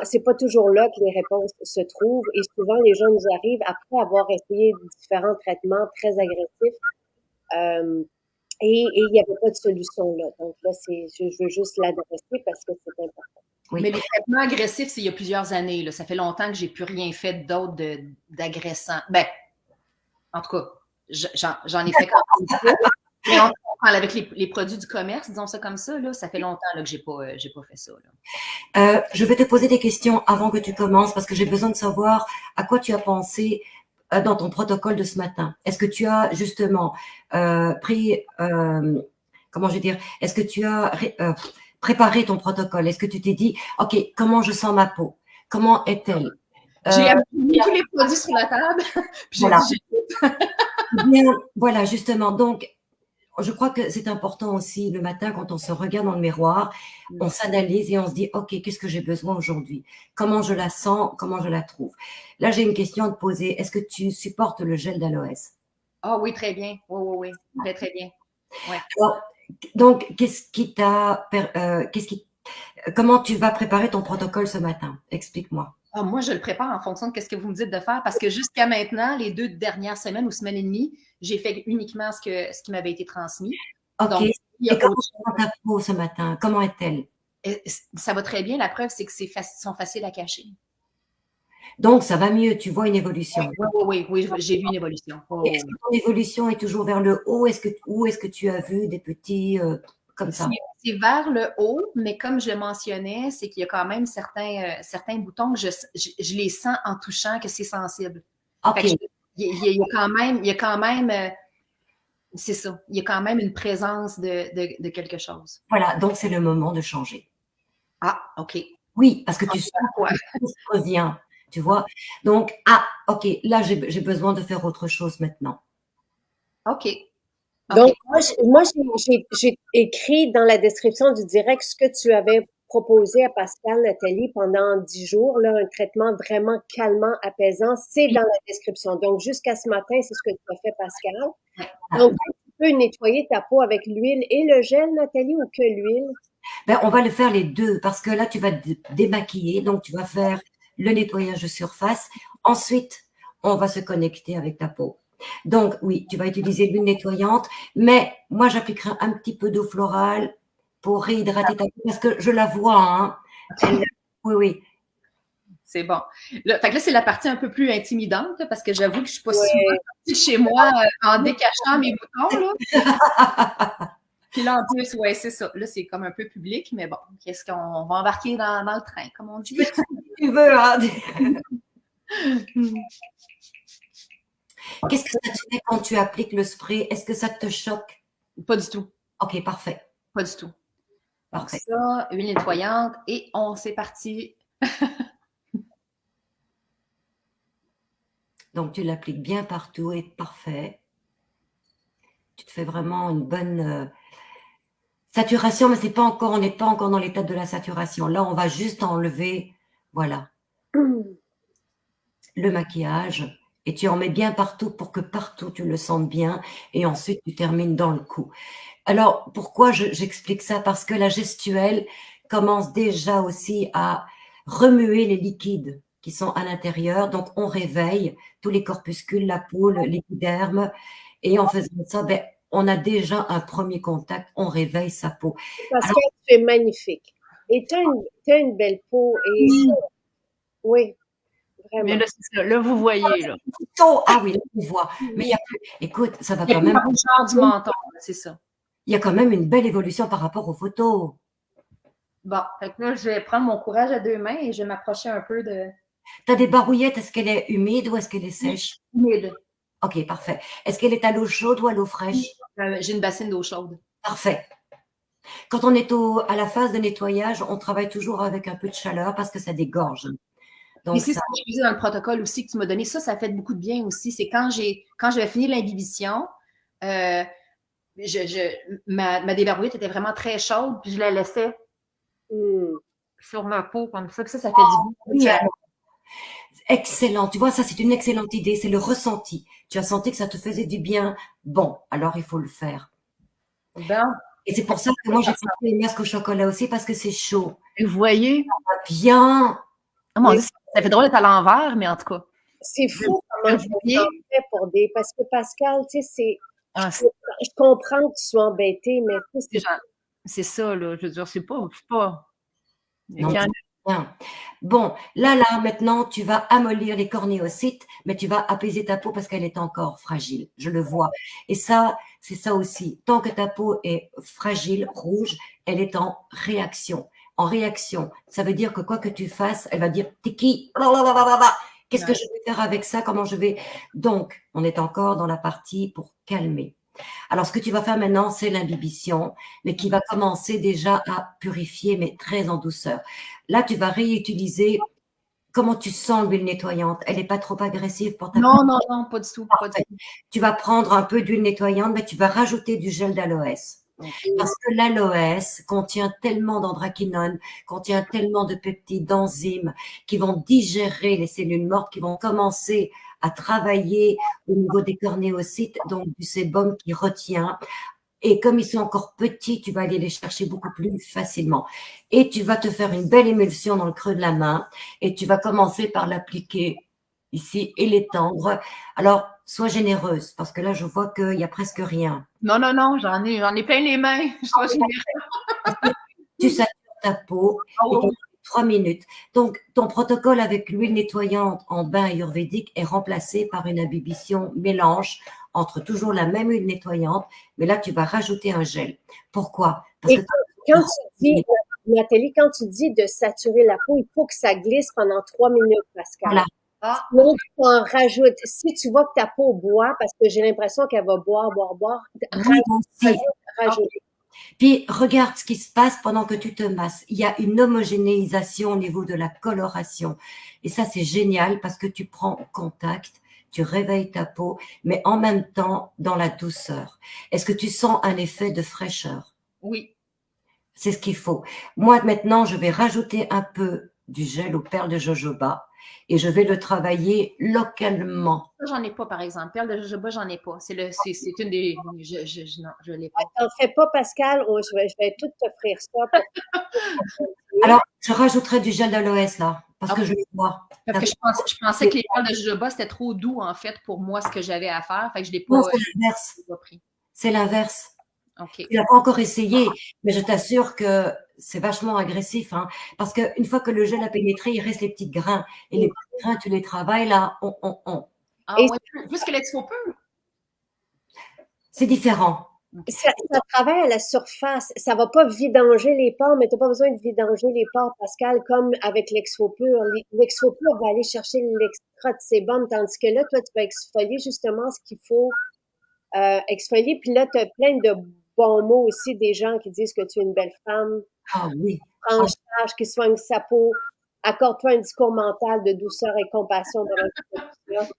c'est pas toujours là que les réponses se trouvent et souvent les gens nous arrivent après avoir essayé différents traitements très agressifs. Et il n'y avait pas de solution là. Donc là, je veux juste l'adresser parce que c'est important. Oui. Mais les traitements agressifs, c'est il y a plusieurs années. Là. Ça fait longtemps que j'ai plus rien fait d'autre d'agressant. Ben, en tout cas, j'en ai fait quand même. Mais on parle avec les produits du commerce, disons ça comme ça, là, ça fait longtemps là, que j'ai pas fait ça. Là. Je vais te poser des questions avant que tu commences parce que j'ai besoin de savoir à quoi tu as pensé dans ton protocole de ce matin. Est-ce que tu as justement pris, comment je vais dire, est-ce que tu as préparé ton protocole? Est-ce que tu t'es dit, OK, comment je sens ma peau? Comment est-elle? J'ai mis tous les produits sur la table. Puis voilà. Bien, voilà, justement. Donc, je crois que c'est important aussi le matin quand on se regarde dans le miroir, on s'analyse et on se dit, OK, qu'est-ce que j'ai besoin aujourd'hui? Comment je la sens? Comment je la trouve? Là, j'ai une question à te poser. Est-ce que tu supportes le gel d'aloès? Ah oui, très bien. Oui. Très, très bien. Ouais. Alors, donc, comment tu vas préparer ton protocole ce matin? Explique-moi. Ah, moi, je le prépare en fonction de ce que vous me dites de faire parce que jusqu'à maintenant, les 2 dernières semaines ou semaines et demie, j'ai fait uniquement ce qui m'avait été transmis. OK. Donc, et comment tu sens ta peau ce matin? Comment est-elle? Ça va très bien. La preuve, c'est que sont faciles à cacher. Donc, ça va mieux. Tu vois une évolution. Oui, j'ai vu une évolution. Est-ce que ton évolution est toujours vers le haut? Où est-ce que tu as vu des petits comme ça? C'est vers le haut, mais comme je le mentionnais, c'est qu'il y a quand même certains boutons que je les sens en touchant que c'est sensible. OK. Il y a quand même c'est ça. Il y a quand même une présence de quelque chose. Voilà, donc c'est le moment de changer. Ah, OK. Oui, parce que tu sens quoi? que tout revient. Tu vois? Donc, OK, là, j'ai besoin de faire autre chose maintenant. OK. Donc, OK. moi, j'ai écrit dans la description du direct ce que tu avais proposé à Pascal, Nathalie, pendant 10 jours, là, un traitement vraiment calmant, apaisant. C'est dans la description. Donc, jusqu'à ce matin, c'est ce que tu as fait, Pascal. Donc, tu peux nettoyer ta peau avec l'huile et le gel, Nathalie, ou que l'huile? Ben, on va le faire les deux parce que là, tu vas te démaquiller. Donc, tu vas faire le nettoyage de surface. Ensuite, on va se connecter avec ta peau. Donc, oui, tu vas utiliser l'huile nettoyante, mais moi, j'appliquerai un petit peu d'eau florale pour réhydrater ta peau parce que je la vois, hein. Oui, oui. C'est bon. Là, fait que là, c'est la partie un peu plus intimidante, là, parce que j'avoue que je ne suis pas souvent Ouais. sortie de chez moi en décachant mes boutons. Là. Puis là, en plus, ouais, c'est ça. Là, c'est comme un peu public, mais bon, qu'est-ce qu'on va embarquer dans le train, comme on dit? Tu veux, hein. Qu'est-ce que ça te fait quand tu appliques le spray? Est-ce que ça te choque? Pas du tout. OK, parfait. Pas du tout. Donc Parfait. ça, huile nettoyante, et c'est parti. Donc, tu l'appliques bien partout et parfait. Tu te fais vraiment une bonne saturation, mais c'est pas encore, on n'est pas encore dans l'étape de la saturation. Là, on va juste enlever, voilà, le maquillage et tu en mets bien partout pour que partout tu le sentes bien et ensuite tu termines dans le cou. Alors, pourquoi j'explique ça? Parce que la gestuelle commence déjà aussi à remuer les liquides qui sont à l'intérieur. Donc, on réveille tous les corpuscules, la peau, l'épiderme. Et en faisant ça, ben, on a déjà un premier contact, on réveille sa peau. Pascal, Alors, tu es magnifique. Et tu as une belle peau. Et oui, Mais vraiment. là, c'est ça. Là, vous voyez, là. ah oui, là, on voit. Mais il y a plus, écoute, ça va Il y a quand plus même, la rougeur du menton, c'est ça. il y a quand même une belle évolution par rapport aux photos. Bon, fait que là, je vais prendre mon courage à deux mains et je vais m'approcher un peu de Tu as des barouillettes, est-ce qu'elle est humide ou est-ce qu'elle est sèche? humide. OK, parfait. Est-ce qu'elle est à l'eau chaude ou à l'eau fraîche? J'ai une bassine d'eau chaude. Parfait. Quand on est à la phase de nettoyage, on travaille toujours avec un peu de chaleur parce que ça dégorge. Puis Donc, c'est ça, ce que je faisais dans le protocole aussi que tu m'as donné. Ça fait beaucoup de bien aussi. C'est quand j'avais fini l'imbibition, euh, ma déverrouillette était vraiment très chaude, puis je la laissais sur ma peau comme ça. Puis ça fait du bien. excellent. Tu vois, ça, c'est une excellente idée. C'est le ressenti. Tu as senti que ça te faisait du bien. Bon, alors il faut le faire. Bon. Et c'est pour ça que moi, j'ai pris les masques au chocolat aussi parce que c'est chaud. Et vous voyez? Bien. Oh mon Oui. Dieu, ça fait drôle d'être à l'envers, mais en tout cas. C'est fou comment je voyez? me sentais pour des. Parce que Pascal, tu sais, Ah, je comprends que tu sois embêté, mais tu sais, c'est ça, là. Je veux dire, c'est pas. Non, bien. Bon, là, maintenant, tu vas amollir les cornéocytes, mais tu vas apaiser ta peau parce qu'elle est encore fragile. Je le vois. Et ça, c'est ça aussi. Tant que ta peau est fragile, rouge, elle est en réaction. En réaction, ça veut dire que quoi que tu fasses, elle va dire t'es qui? Qu'est-ce que je vais faire avec ça? Comment je vais? Donc, on est encore dans la partie pour calmer. Alors, ce que tu vas faire maintenant, c'est l'imbibition, mais qui va commencer déjà à purifier, mais très en douceur. Là, tu vas réutiliser. Comment tu sens l'huile nettoyante? Elle n'est pas trop agressive pour ta peau? Non, pas du tout. Pas du tout. Tu vas prendre un peu d'huile nettoyante, mais tu vas rajouter du gel d'aloès. Parce que l'aloès contient tellement d'anthraquinone, contient tellement de peptides, d'enzymes qui vont digérer les cellules mortes, qui vont commencer à travailler au niveau des cornéocytes, donc du sébum qui retient. Et comme ils sont encore petits, tu vas aller les chercher beaucoup plus facilement. Et tu vas te faire une belle émulsion dans le creux de la main et tu vas commencer par l'appliquer ici et l'étendre. Alors, sois généreuse parce que là, je vois qu'il n'y a presque rien. Non, j'en ai plein les mains. Je sois généreuse. Tu satures ta peau et tu 3 minutes. Donc, ton protocole avec l'huile nettoyante en bain ayurvédique est remplacé par une imbibition mélange entre toujours la même huile nettoyante, mais là, tu vas rajouter un gel. Pourquoi? Parce que quand tu dis, Nathalie, quand tu dis de saturer la peau, il faut que ça glisse pendant 3 minutes, Pascal. Voilà. Donc, tu en rajoutes. Si tu vois que ta peau boit, parce que j'ai l'impression qu'elle va boire, rajoute. Puis regarde ce qui se passe pendant que tu te masses. Il y a une homogénéisation au niveau de la coloration. Et ça, c'est génial parce que tu prends contact, tu réveilles ta peau, mais en même temps dans la douceur. Est-ce que tu sens un effet de fraîcheur? Oui. C'est ce qu'il faut. Moi, maintenant, je vais rajouter un peu du gel aux perles de jojoba et je vais le travailler localement. Ça, j'en ai pas, par exemple. Perle de jojoba, j'en ai pas. C'est une des. Non, je l'ai pas. T'en fais pas, Pascal, je vais tout t'offrir ça pour Alors, je rajouterai du gel d'aloès là, parce que Ok. je le vois. Parce que je pensais que les perles de jojoba, c'était trop doux, en fait, pour moi, ce que j'avais à faire. Fait que je l'ai Non, pas, c'est je l'inverse. l'ai pas pris. C'est l'inverse. OK. Tu l'as pas encore essayé, mais je t'assure que c'est vachement agressif, hein, parce qu'une fois que le gel a pénétré, il reste les petits grains. Et les petits grains, tu les travailles là, Ah Et ouais, plus que l'exfo-pur. c'est différent. ça travaille à la surface. Ça va pas vidanger les pores, mais tu n'as pas besoin de vidanger les pores, Pascal, comme avec l'exfo-pur. L'exfo-pur va aller chercher l'extra de sébum, tandis que là, toi, tu vas exfolier justement ce qu'il faut exfolier. Puis là, tu as plein de bons mots aussi des gens qui disent que tu es une belle femme, Ah oui. prends charge, qui soigne sa peau, accorde-toi un discours mental de douceur et compassion devant tout ça. Merci.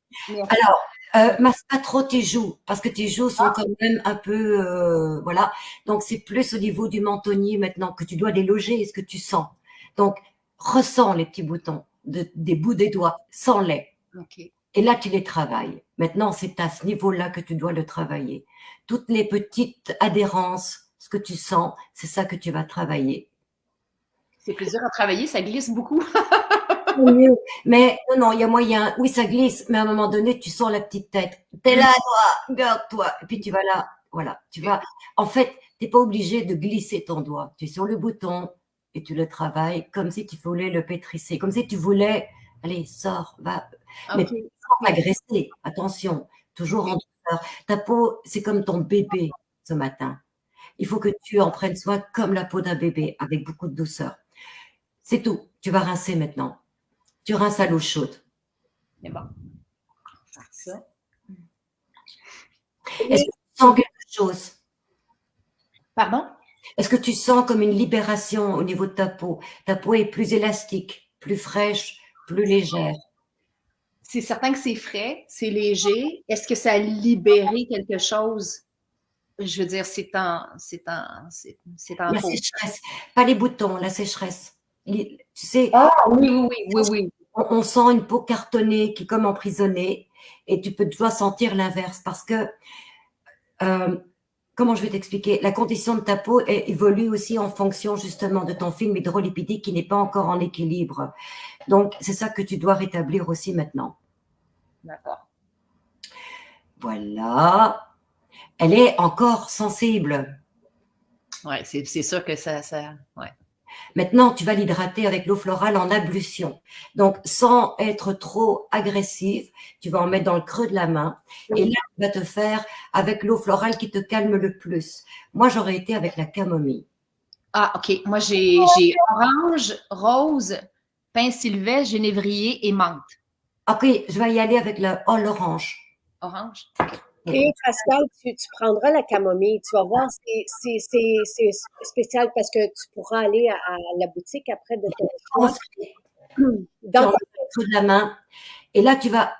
Alors, masse pas trop tes joues, parce que tes joues sont quand même un peu, voilà. Donc, c'est plus au niveau du mentonnier maintenant que tu dois les loger, ce que tu sens. Donc, ressens les petits boutons des bouts des doigts, sens-les. OK. Et là, tu les travailles. Maintenant, c'est à ce niveau-là que tu dois le travailler. Toutes les petites adhérences, ce que tu sens, c'est ça que tu vas travailler. C'est plus dur à travailler, ça glisse beaucoup. Mieux. Mais non, il y a moyen. Oui, ça glisse, mais à un moment donné, tu sens la petite tête. T'es là, toi, garde-toi. Et puis tu vas là, voilà. Tu vas. En fait, t'es pas obligé de glisser ton doigt. Tu es sur le bouton et tu le travailles comme si tu voulais le pétrisser, comme si tu voulais. Allez, sors, va. Mais OK. sans agresser. Attention, toujours en douceur. Ta peau, c'est comme ton bébé ce matin. Il faut que tu en prennes soin comme la peau d'un bébé, avec beaucoup de douceur. C'est tout. Tu vas rincer maintenant. Tu rinces à l'eau chaude. Mais bon. Ça. Est-ce que tu sens quelque chose? Pardon? Est-ce que tu sens comme une libération au niveau de ta peau? Ta peau est plus élastique, plus fraîche, plus légère. C'est certain que c'est frais, c'est léger. Est-ce que ça a libéré quelque chose? Je veux dire, c'est en La pause. sécheresse, pas les boutons, la sécheresse. Tu sais, Ah oui. on sent une peau cartonnée qui est comme emprisonnée et tu dois sentir l'inverse parce que, comment je vais t'expliquer? La condition de ta peau évolue aussi en fonction justement de ton film hydrolipidique qui n'est pas encore en équilibre. Donc, c'est ça que tu dois rétablir aussi maintenant. D'accord. Voilà. Elle est encore sensible. Oui, c'est sûr que ouais. Maintenant, tu vas l'hydrater avec l'eau florale en ablution. Donc, sans être trop agressive, tu vas en mettre dans le creux de la main. Et là, tu vas te faire avec l'eau florale qui te calme le plus. Moi, j'aurais été avec la camomille. Ah, OK. Moi, j'ai orange, rose, pin sylvestre, génévrier et menthe. Ok, je vais y aller avec l'orange. Orange? Et Pascal, tu prendras la camomille. Tu vas voir, c'est spécial parce que tu pourras aller à la boutique après de ton choix. Tu Dans enlèves le creux de la main. Et là, tu vas...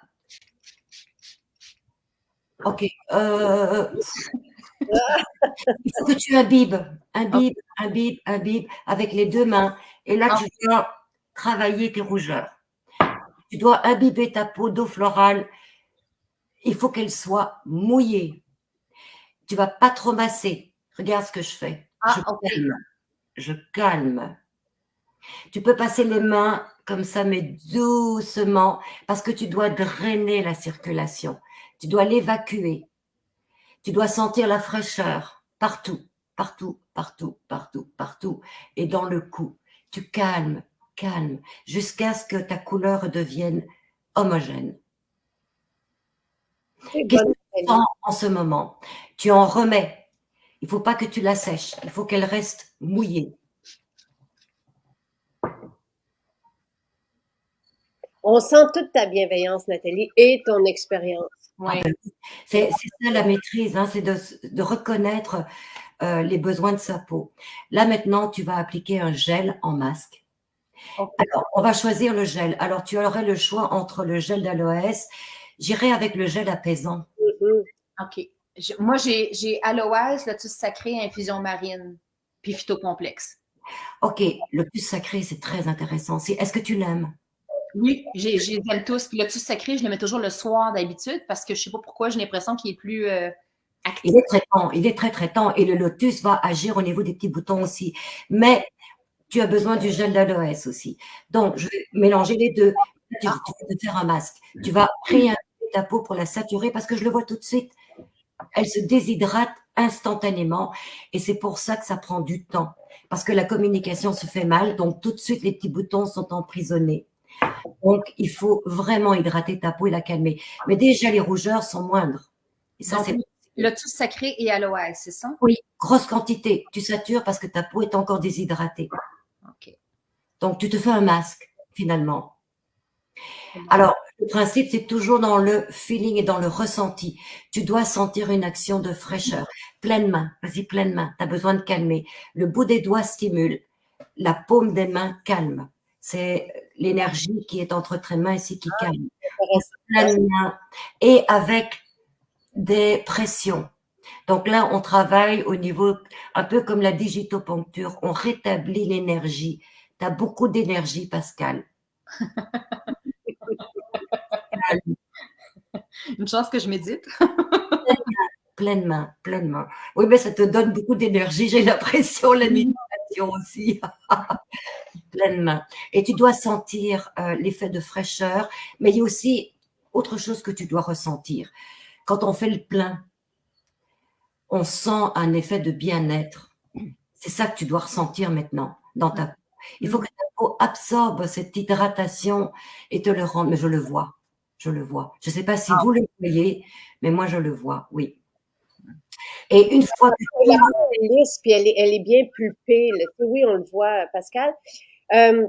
Ok. Il faut que tu imbibes avec les deux mains. Et là, tu dois travailler tes rougeurs. Tu dois imbiber ta peau d'eau florale. Il faut qu'elle soit mouillée. Tu vas pas trop masser. Regarde ce que je fais. OK. Je calme. Tu peux passer les mains comme ça, mais doucement, parce que tu dois drainer la circulation. Tu dois l'évacuer. Tu dois sentir la fraîcheur partout, partout, partout, partout, partout. Et dans le cou, tu calmes, jusqu'à ce que ta couleur devienne homogène. Qu'est-ce que tu sens en ce moment? Tu en remets. Il ne faut pas que tu la sèches. Il faut qu'elle reste mouillée. On sent toute ta bienveillance, Nathalie, et ton expérience. Ah Oui. ben oui, c'est ça la maîtrise, hein, c'est de reconnaître, les besoins de sa peau. Là, maintenant, tu vas appliquer un gel en masque. OK. Alors, on va choisir le gel. Alors, tu aurais le choix entre le gel d'aloès. J'irai avec le gel apaisant. Mhm. OK. Moi, j'ai aloès, lotus sacré, infusion marine, puis phytocomplexe. OK, le plus sacré, c'est très intéressant. Est-ce que tu l'aimes? Oui, j'ai les aime tous. Puis lotus sacré, je le mets toujours le soir d'habitude parce que je sais pas pourquoi, j'ai l'impression qu'il est plus Il actif. est traitant, il est très traitant et le lotus va agir au niveau des petits boutons aussi. Mais tu as besoin du gel d'aloès aussi. Donc, je vais mélanger les deux. Tu vas te faire un masque. Tu vas réinviter ta peau pour la saturer parce que je le vois tout de suite. Elle se déshydrate instantanément et c'est pour ça que ça prend du temps. Parce que la communication se fait mal, donc tout de suite les petits boutons sont emprisonnés. Donc, il faut vraiment hydrater ta peau et la calmer. Mais déjà, les rougeurs sont moindres. Et ça, Donc, c'est lotus sacré et aloès, c'est ça? oui, grosse quantité. Tu satures parce que ta peau est encore déshydratée. OK. Donc, tu te fais un masque, finalement. C'est bon. Alors, le principe, c'est toujours dans le feeling et dans le ressenti. Tu dois sentir une action de fraîcheur. Pleine main, vas-y, pleine main. Tu as besoin de calmer. Le bout des doigts stimule. La paume des mains calme. C'est l'énergie qui est entre tes mains ici qui calme. Intéressant. Pleine main. Et avec des pressions. Donc là, on travaille au niveau, un peu comme la digitopuncture. On rétablit l'énergie. Tu as beaucoup d'énergie, Pascal. Une chance que je médite. Pleine main, pleine main. Oui, mais ça te donne beaucoup d'énergie, j'ai l'impression, la méditation aussi. Pleine main. Et tu dois sentir l'effet de fraîcheur, mais il y a aussi autre chose que tu dois ressentir. Quand on fait le plein, on sent un effet de bien-être. C'est ça que tu dois ressentir maintenant dans ta peau. Il faut que ta peau absorbe cette hydratation et te le rende. Mais je le vois, je le vois. Je ne sais pas si vous le voyez, mais moi je le vois, oui. Et une fois que La peau est lisse, puis elle est bien pulpée. Là. Oui, on le voit, Pascal. Euh,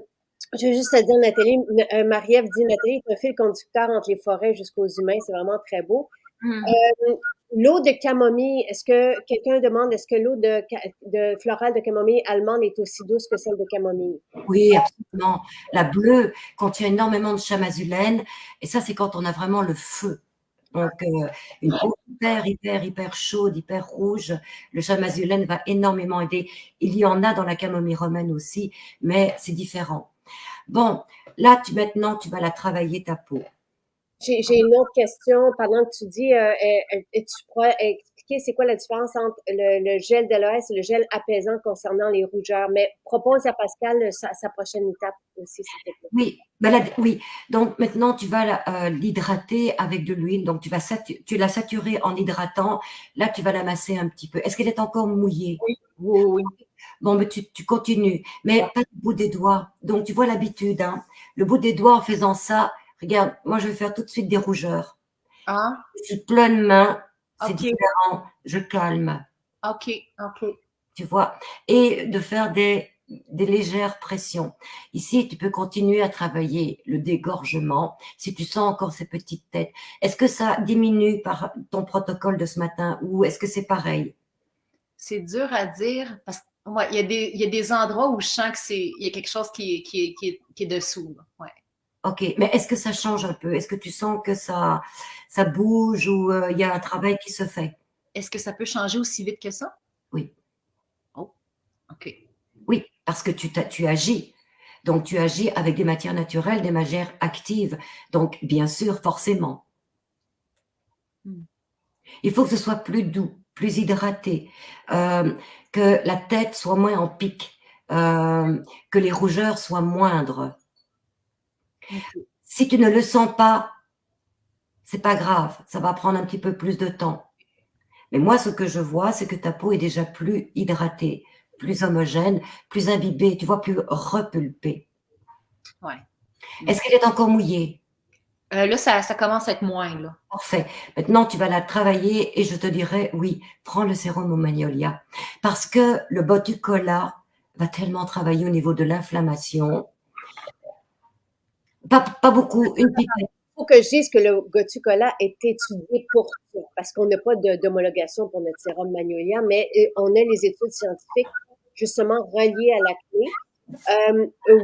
je veux juste te dire, Nathalie, Marie-Ève dit, Nathalie est un fil conducteur entre les forêts jusqu'aux humains. C'est vraiment très beau. L'eau de camomille, est-ce que quelqu'un demande, est-ce que l'eau de florale de camomille allemande est aussi douce que celle de camomille? oui, absolument. La bleue contient énormément de chamazulène et ça, c'est quand on a vraiment le feu. Donc, une peau hyper chaude, hyper rouge, le chamazulène va énormément aider. Il y en a dans la camomille romaine aussi, mais c'est différent. Bon, là, maintenant, tu vas la travailler ta peau. J'ai une autre question pendant que tu dis, tu pourrais expliquer c'est quoi la différence entre le gel d'aloès et le gel apaisant concernant les rougeurs, mais propose à Pascal sa prochaine étape aussi, s'il te plaît. Oui, oui. Donc maintenant, tu vas l'hydrater avec de l'huile. Donc tu l'as saturée en hydratant. Là, tu vas la masser un petit peu. Est-ce qu'elle est encore mouillée? Oui, oui, oui. Bon, mais tu continues, mais pas le bout des doigts. Donc tu vois l'habitude, hein. Le bout des doigts en faisant ça. Regarde, moi je vais faire tout de suite des rougeurs. Ah, Je suis pleine main, c'est OK, différent. Je calme, OK, OK. tu vois, et de faire des légères pressions. Ici, tu peux continuer à travailler le dégorgement si tu sens encore ces petites têtes. Est-ce que ça diminue par ton protocole de ce matin ou est-ce que c'est pareil? C'est dur à dire parce que ouais, il y a des endroits où je sens que il y a quelque chose qui est dessous. Là. Ouais. Ok, mais est-ce que ça change un peu? Est-ce que tu sens que ça bouge ou il y a un travail qui se fait? Est-ce que ça peut changer aussi vite que ça? Oui, Oh, OK. oui, parce que tu agis. Donc, tu agis avec des matières naturelles, des matières actives. Donc, bien sûr, forcément. Hmm. Il faut que ce soit plus doux, plus hydraté, que la tête soit moins en pic, que les rougeurs soient moindres. OK. Si tu ne le sens pas, c'est pas grave, ça va prendre un petit peu plus de temps. Mais moi, ce que je vois, c'est que ta peau est déjà plus hydratée, plus homogène, plus imbibée, tu vois, plus repulpée. Ouais. Est-ce qu'elle est encore mouillée? Là, ça commence à être moins, là. Parfait. Maintenant, tu vas la travailler et je te dirai, oui, prends le sérum au magnolia. Parce que le botucola va tellement travailler au niveau de l'inflammation. Pas beaucoup, une pipette. faut que je dise que le Gotucola est étudié pour ça, parce qu'on n'a pas d'homologation pour notre sérum Magnolia, mais on a les études scientifiques justement reliées à l'acné.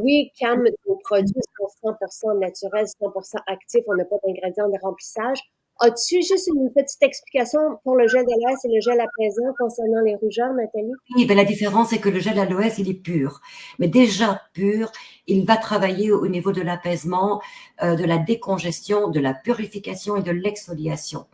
Oui, Cam, nos produits sont 100% naturels, 100% actifs, on n'a pas d'ingrédients de remplissage. As-tu juste une petite explication pour le gel d'aloès et le gel apaisant concernant les rougeurs, Nathalie? Oui, ben la différence, c'est que le gel aloès, il est pur. Mais déjà pur, il va travailler au niveau de l'apaisement, de la décongestion, de la purification et de l'exfoliation.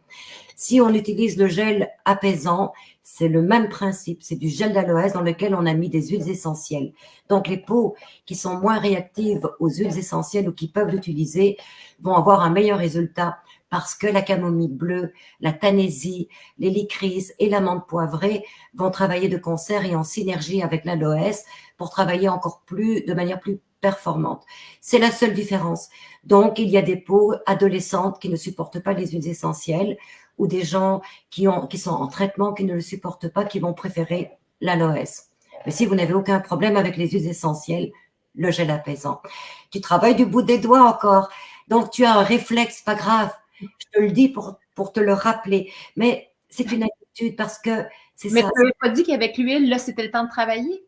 Si on utilise le gel apaisant, c'est le même principe. C'est du gel d'aloès dans lequel on a mis des huiles essentielles. Donc, les peaux qui sont moins réactives aux huiles essentielles ou qui peuvent l'utiliser vont avoir un meilleur résultat parce que la camomille bleue, la tanésie, l'hélichrys et la menthe poivrée vont travailler de concert et en synergie avec l'aloès pour travailler encore plus, de manière plus performante. C'est la seule différence. Donc, il y a des peaux adolescentes qui ne supportent pas les huiles essentielles ou des gens qui sont en traitement, qui ne le supportent pas, qui vont préférer l'aloès. Mais si vous n'avez aucun problème avec les huiles essentielles, le gel apaisant. Tu travailles du bout des doigts encore. Donc, tu as un réflexe, pas grave. Je te le dis pour te le rappeler. Mais c'est une habitude parce que c'est Mais ça. tu n'avais pas dit qu'avec l'huile, là, c'était le temps de travailler?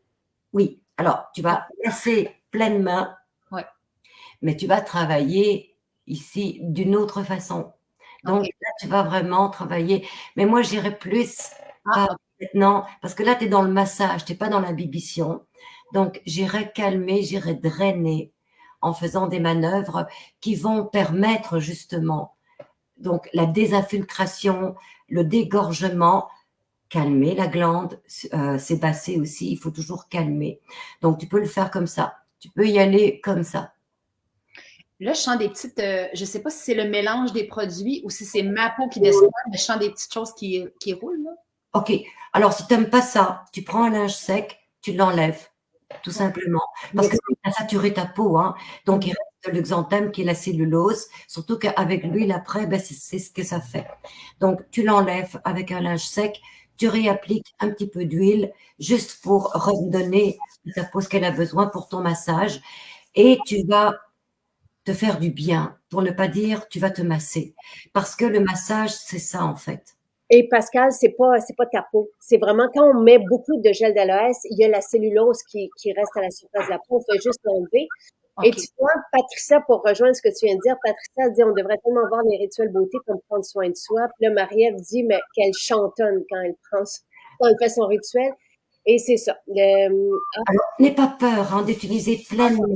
Oui. Alors, tu vas passer pleine main. Ouais. Mais tu vas travailler ici d'une autre façon. Donc, OK. là, tu vas vraiment travailler. Mais moi, j'irais plus Ah, par maintenant, parce que là, tu es dans le massage, tu n'es pas dans l'imbibition. Donc, j'irais calmer, j'irais drainer en faisant des manœuvres qui vont permettre justement donc la désinfiltration, le dégorgement, calmer la glande, sébacer aussi, il faut toujours calmer. Donc, tu peux le faire comme ça. Tu peux y aller comme ça. là, je sens des petites. Je ne sais pas si c'est le mélange des produits ou si c'est ma peau qui descend, mais je sens des petites choses qui roulent, là. Ok, alors si tu n'aimes pas ça, tu prends un linge sec, tu l'enlèves, tout simplement. Parce que ça saturé ta peau, hein. Donc il reste l'exanthème qui est la cellulose, surtout qu'avec l'huile après, ben, c'est ce que ça fait. Donc tu l'enlèves avec un linge sec, tu réappliques un petit peu d'huile, juste pour redonner à ta peau ce qu'elle a besoin pour ton massage. Et tu vas te faire du bien, pour ne pas dire tu vas te masser. Parce que le massage, c'est ça en fait. Et Pascal, c'est pas ta peau. C'est vraiment quand on met beaucoup de gel d'aloès, il y a la cellulose qui reste à la surface de la peau. On fait juste l'enlever. Et OK. tu vois, Patricia, pour rejoindre ce que tu viens de dire, Patricia dit on devrait tellement voir les rituels beauté comme prendre soin de soi. Puis là, Marie-Ève dit mais qu'elle chantonne quand elle fait son rituel. Et c'est ça. Alors, n'aie pas peur hein, d'utiliser pleinement.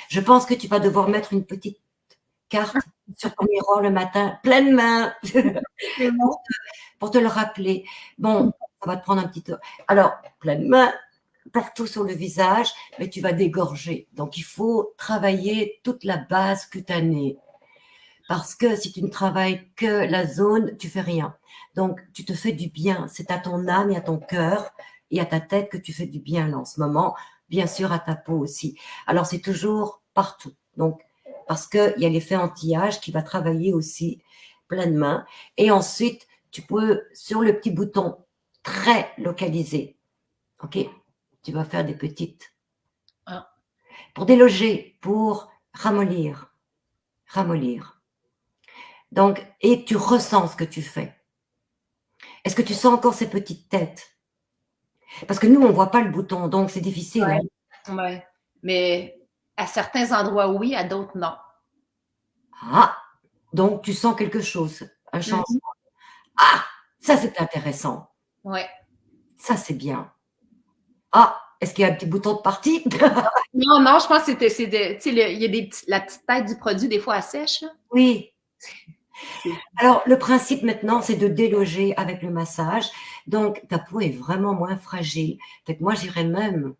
Je pense que tu vas devoir mettre une petite carte sur ton miroir le matin, pleine main, pour te le rappeler. Bon, ça va te prendre un petit temps. Alors, pleine main, partout sur le visage, mais tu vas dégorger. Donc, il faut travailler toute la base cutanée. Parce que si tu ne travailles que la zone, tu fais rien. Donc, tu te fais du bien. C'est à ton âme et à ton cœur et à ta tête que tu fais du bien là en ce moment. Bien sûr, à ta peau aussi. Alors, c'est toujours partout. Donc, parce qu'il y a l'effet anti-âge qui va travailler aussi pleine main. Et ensuite, tu peux, sur le petit bouton très localisé, ok, tu vas faire des petites. Ah. Pour déloger, pour ramollir. Ramollir. Donc, et tu ressens ce que tu fais. Est-ce que tu sens encore ces petites têtes? Parce que nous, on ne voit pas le bouton, donc c'est difficile. Ouais. Hein? Ouais. Mais à certains endroits, oui, à d'autres, non. Ah, donc tu sens quelque chose, un changement. Ah, ça c'est intéressant. Ouais. Ça c'est bien. Ah, est-ce qu'il y a un petit bouton de partie? Non, non, je pense que tu sais, il y a la petite tête du produit, des fois, elle sèche, là. Oui. Alors, le principe maintenant, c'est de déloger avec le massage. Donc, ta peau est vraiment moins fragile. Fait que moi, j'irais même,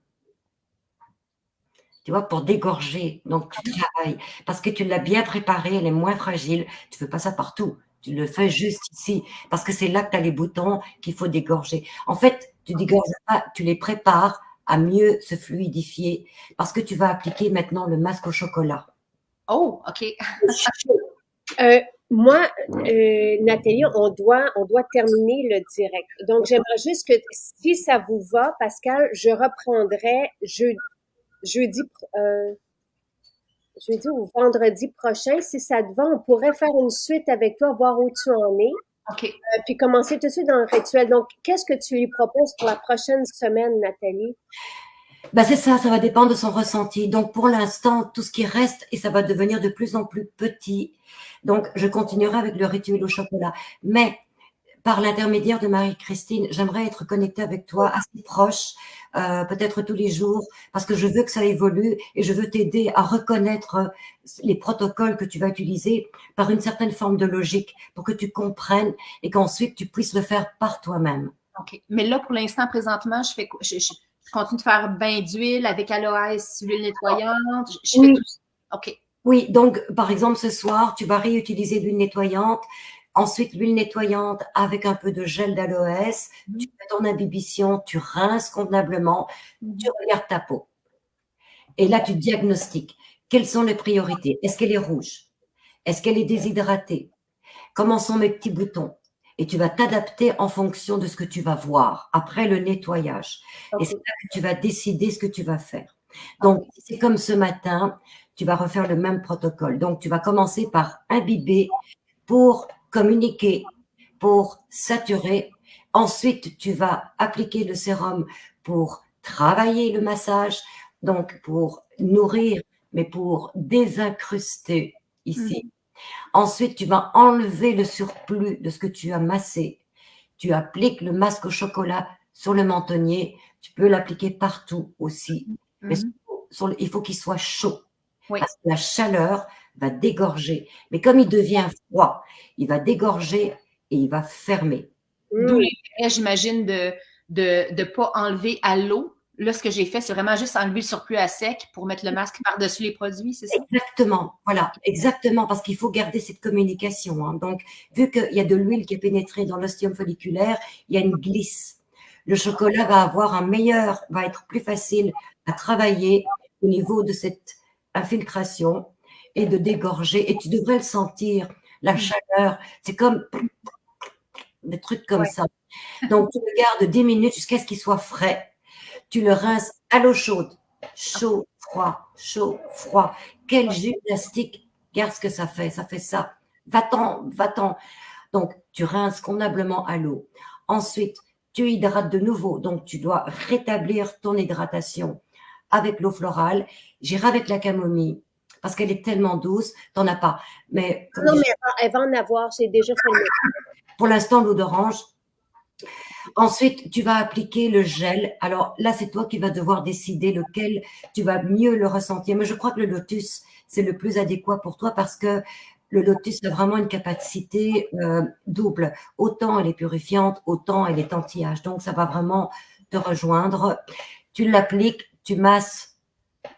tu vois, pour dégorger. Donc, tu travailles. Parce que tu l'as bien préparée, elle est moins fragile. Tu ne fais pas ça partout. Tu le fais juste ici. Parce que c'est là que tu as les boutons qu'il faut dégorger. En fait, tu dégorges pas, tu les prépares à mieux se fluidifier. Parce que tu vas appliquer maintenant le masque au chocolat. Oh, OK. Moi, Nathalie, on doit terminer le direct. Donc, j'aimerais juste que, si ça vous va, Pascal, je reprendrai jeudi, jeudi ou vendredi prochain, si ça te va, on pourrait faire une suite avec toi, voir où tu en es, OK. puis commencer tout de suite dans le rituel. Donc, qu'est-ce que tu lui proposes pour la prochaine semaine, Nathalie? Ben c'est ça va dépendre de son ressenti. Donc pour l'instant, tout ce qui reste, et ça va devenir de plus en plus petit. Donc je continuerai avec le rituel au chocolat. Mais par l'intermédiaire de Marie-Christine, j'aimerais être connectée avec toi, assez proche, peut-être tous les jours, parce que je veux que ça évolue et je veux t'aider à reconnaître les protocoles que tu vas utiliser par une certaine forme de logique, pour que tu comprennes et qu'ensuite tu puisses le faire par toi-même. OK. Mais là, pour l'instant, présentement, je continue de faire bain d'huile avec aloès, huile nettoyante. Je fais Oui. tout ça. OK. Oui, donc par exemple ce soir, tu vas réutiliser l'huile nettoyante, ensuite l'huile nettoyante avec un peu de gel d'aloès, tu fais ton imbibition, tu rinces convenablement, tu regardes ta peau. Et là, tu diagnostiques. Quelles sont les priorités? Est-ce qu'elle est rouge? Est-ce qu'elle est déshydratée? Comment sont mes petits boutons? Et tu vas t'adapter en fonction de ce que tu vas voir après le nettoyage. Et c'est là que tu vas décider ce que tu vas faire. Donc, c'est comme ce matin, tu vas refaire le même protocole. Donc, tu vas commencer par imbiber pour communiquer, pour saturer. Ensuite, tu vas appliquer le sérum pour travailler le massage, donc pour nourrir, mais pour désincruster ici. Ensuite, tu vas enlever le surplus de ce que tu as massé. Tu appliques le masque au chocolat sur le mentonnier. Tu peux l'appliquer partout aussi. Mais il faut qu'il soit chaud. Oui. Parce que la chaleur va dégorger. Mais comme il devient froid, il va dégorger et il va fermer. D'où l'intérêt, j'imagine, de ne pas enlever à l'eau. Là, ce que j'ai fait, c'est vraiment juste enlever le surplus à sec pour mettre le masque par-dessus les produits, c'est ça? Exactement, voilà, exactement, parce qu'il faut garder cette communication. Hein. Donc, vu qu'il y a de l'huile qui est pénétrée dans l'ostium folliculaire, il y a une glisse. Le chocolat va être plus facile à travailler au niveau de cette infiltration et de dégorger. Et tu devrais le sentir, la chaleur, c'est comme des trucs comme ça. Donc, tu le gardes 10 minutes jusqu'à ce qu'il soit frais. Tu le rinces à l'eau chaude. Chaud, froid, chaud, froid. Quelle gymnastique. Regarde ce que ça fait. Ça fait ça. Va-t'en, va-t'en. Donc, tu rinces convenablement à l'eau. Ensuite, tu hydrates de nouveau. Donc, tu dois rétablir ton hydratation avec l'eau florale. J'irai avec la camomille parce qu'elle est tellement douce. T'en as pas. Mais, comme Non, mais elle va en avoir. J'ai déjà fait le... Pour l'instant, l'eau d'orange. Ensuite, tu vas appliquer le gel. Alors là, c'est toi qui vas devoir décider lequel tu vas mieux le ressentir. Mais je crois que le lotus, c'est le plus adéquat pour toi parce que le lotus a vraiment une capacité double. Autant elle est purifiante, autant elle est anti-âge. Donc, ça va vraiment te rejoindre. Tu l'appliques, tu masses.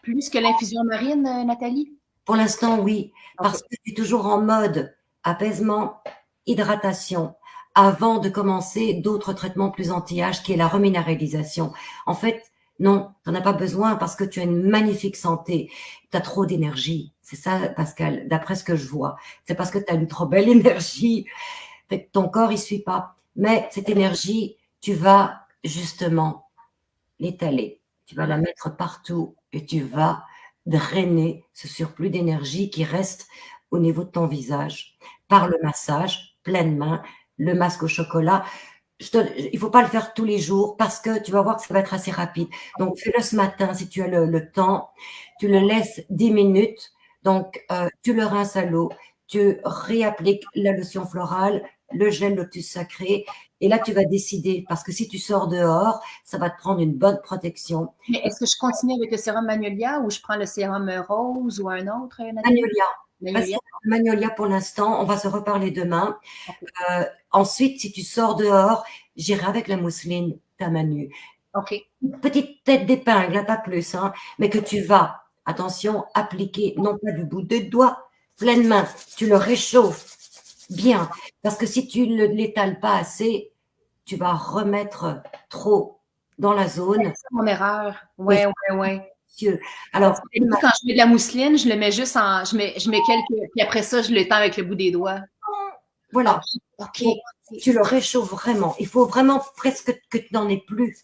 Plus que l'infusion marine, Nathalie? Pour l'instant, oui. Parce que tu es toujours en mode apaisement, hydratation, avant de commencer d'autres traitements plus anti-âge, qui est la reminéralisation. En fait, non, tu n'en as pas besoin parce que tu as une magnifique santé. Tu as trop d'énergie. C'est ça, Pascal, d'après ce que je vois. C'est parce que tu as une trop belle énergie. Fait que ton corps, il suit pas. Mais cette énergie, tu vas justement l'étaler. Tu vas la mettre partout et tu vas drainer ce surplus d'énergie qui reste au niveau de ton visage par le massage, pleine main, le masque au chocolat. Il faut pas le faire tous les jours parce que tu vas voir que ça va être assez rapide. Donc, fais-le ce matin si tu as le temps. Tu le laisses 10 minutes. Donc, tu le rinces à l'eau. Tu réappliques la lotion florale, le gel lotus sacré. Et là, tu vas décider parce que si tu sors dehors, ça va te prendre une bonne protection. Mais est-ce que je continue avec le sérum Magnolia ou je prends le sérum rose ou un autre, Nathalie? Magnolia. Magnolia pour l'instant. On va se reparler demain. Ensuite, si tu sors dehors, j'irai avec la mousseline, ta Manu. OK. Une petite tête d'épingle, pas plus, hein, mais que tu vas, attention, appliquer, non pas du bout des doigts, pleine main. Tu le réchauffes bien. Parce que si tu ne l'étales pas assez, tu vas remettre trop dans la zone. C'est mon erreur. Ouais. Alors, quand je mets de la mousseline, je le mets juste en. Je mets quelques. Puis après ça, je l'étends avec le bout des doigts. Voilà. OK. Tu le réchauffes vraiment. Il faut vraiment presque que tu n'en aies plus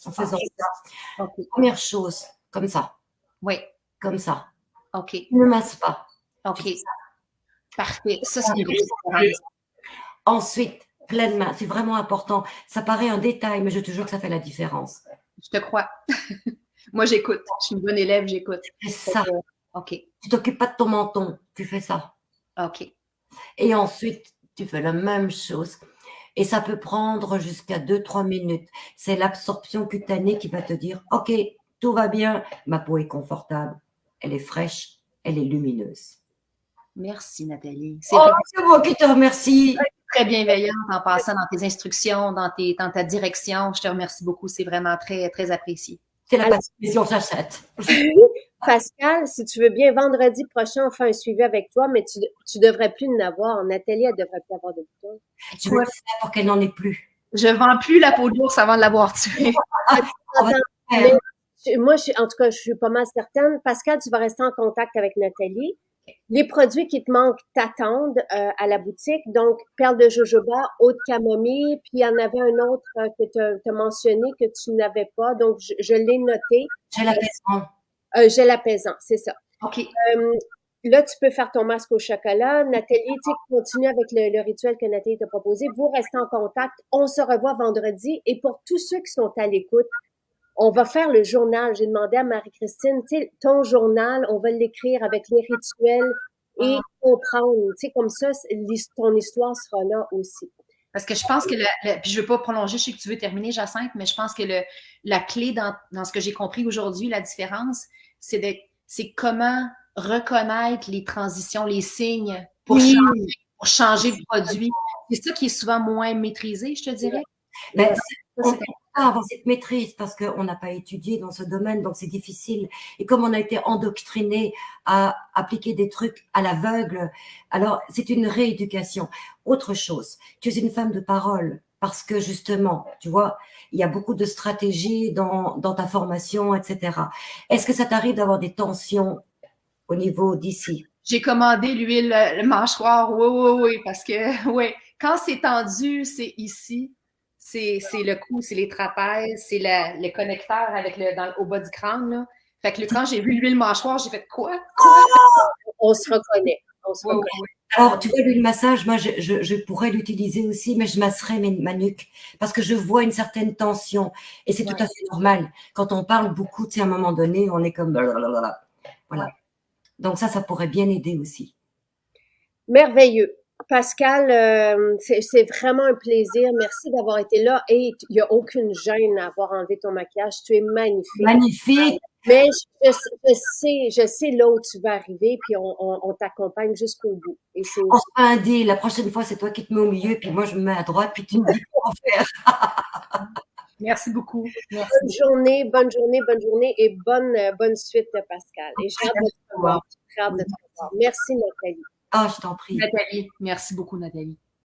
en faisant ça. Première chose, comme ça. Oui. Comme ça. OK. Tu ne masses pas. OK. Parfait. Ça, c'est une grosse différence. Ensuite, pleine main, c'est vraiment important. Ça paraît un détail, mais je te jure que ça fait la différence. Je te crois. Moi, j'écoute. Je suis une bonne élève, j'écoute. C'est ça. OK. Tu t'occupes pas de ton menton, tu fais ça. OK. Et ensuite, tu fais la même chose. Et ça peut prendre jusqu'à 2-3 minutes. C'est l'absorption cutanée qui va te dire, OK, tout va bien, ma peau est confortable, elle est fraîche, elle est lumineuse. Merci, Nathalie. C'est moi qui te remercie. Très bienveillante en passant dans tes instructions, dans ta direction. Je te remercie beaucoup. C'est vraiment très, très apprécié. C'est la passion Chachette. Pascal, si tu veux bien, vendredi prochain, on fait un suivi avec toi, mais tu devrais plus en avoir. Nathalie, elle devrait plus avoir de boutons. Je vais le faire pour qu'elle n'en ait plus. Je vends plus la peau d'ours avant de l'avoir tuée. Moi, en tout cas, je suis pas mal certaine. Pascal, tu vas rester en contact avec Nathalie. Les produits qui te manquent t'attendent à la boutique. Donc, perle de jojoba, eau de camomille, puis il y en avait un autre que tu as mentionné que tu n'avais pas. Donc, je l'ai noté. J'ai l'apaisant. J'ai l'apaisant, c'est ça. OK. Là, tu peux faire ton masque au chocolat. Nathalie, tu sais, continue avec le rituel que Nathalie t'a proposé. Vous restez en contact. On se revoit vendredi. Et pour tous ceux qui sont à l'écoute, on va faire le journal. J'ai demandé à Marie-Christine, tu sais, ton journal, on va l'écrire avec les rituels et comprendre. Tu sais, comme ça, ton histoire sera là aussi. Parce que je pense que, puis je ne veux pas prolonger, je sais que tu veux terminer, Jacinthe, mais je pense que la clé dans ce que j'ai compris aujourd'hui, la différence, c'est comment reconnaître les transitions, les signes pour changer le produit. C'est ça qui est souvent moins maîtrisé, je te dirais. Ben, on ne peut pas avoir cette maîtrise parce qu'on n'a pas étudié dans ce domaine, donc c'est difficile. Et comme on a été endoctriné à appliquer des trucs à l'aveugle, alors c'est une rééducation. Autre chose, tu es une femme de parole parce que justement, tu vois, il y a beaucoup de stratégies dans ta formation, etc. Est-ce que ça t'arrive d'avoir des tensions au niveau d'ici? J'ai commandé l'huile, le mâchoire, oui, parce que, oui, quand c'est tendu, c'est ici. C'est le cou, c'est les trapèzes, c'est le connecteur avec au bas du crâne, là. Fait que quand j'ai vu l'huile mâchoire, j'ai fait quoi? On se reconnaît. Alors, tu vois, l'huile massage, moi, je pourrais l'utiliser aussi, mais je masserais ma nuque parce que je vois une certaine tension et c'est tout à fait normal. Quand on parle beaucoup, tu sais, à un moment donné, on est comme blablabla. Voilà. Donc ça pourrait bien aider aussi. Merveilleux. Pascal, c'est vraiment un plaisir. Merci d'avoir été là. Et il n'y a aucune gêne à avoir enlevé ton maquillage. Tu es magnifique. Magnifique. Mais je sais là où tu vas arriver, puis on t'accompagne jusqu'au bout. Et c'est on se fait un deal. La prochaine fois, c'est toi qui te mets au milieu, puis moi, je me mets à droite, puis tu me dis comment faire. Merci beaucoup. Merci. Bonne journée et bonne suite, Pascal. Et j'ai hâte de te revoir. Merci, Nathalie. Ah, je t'en prie. Nathalie, merci beaucoup, Nathalie.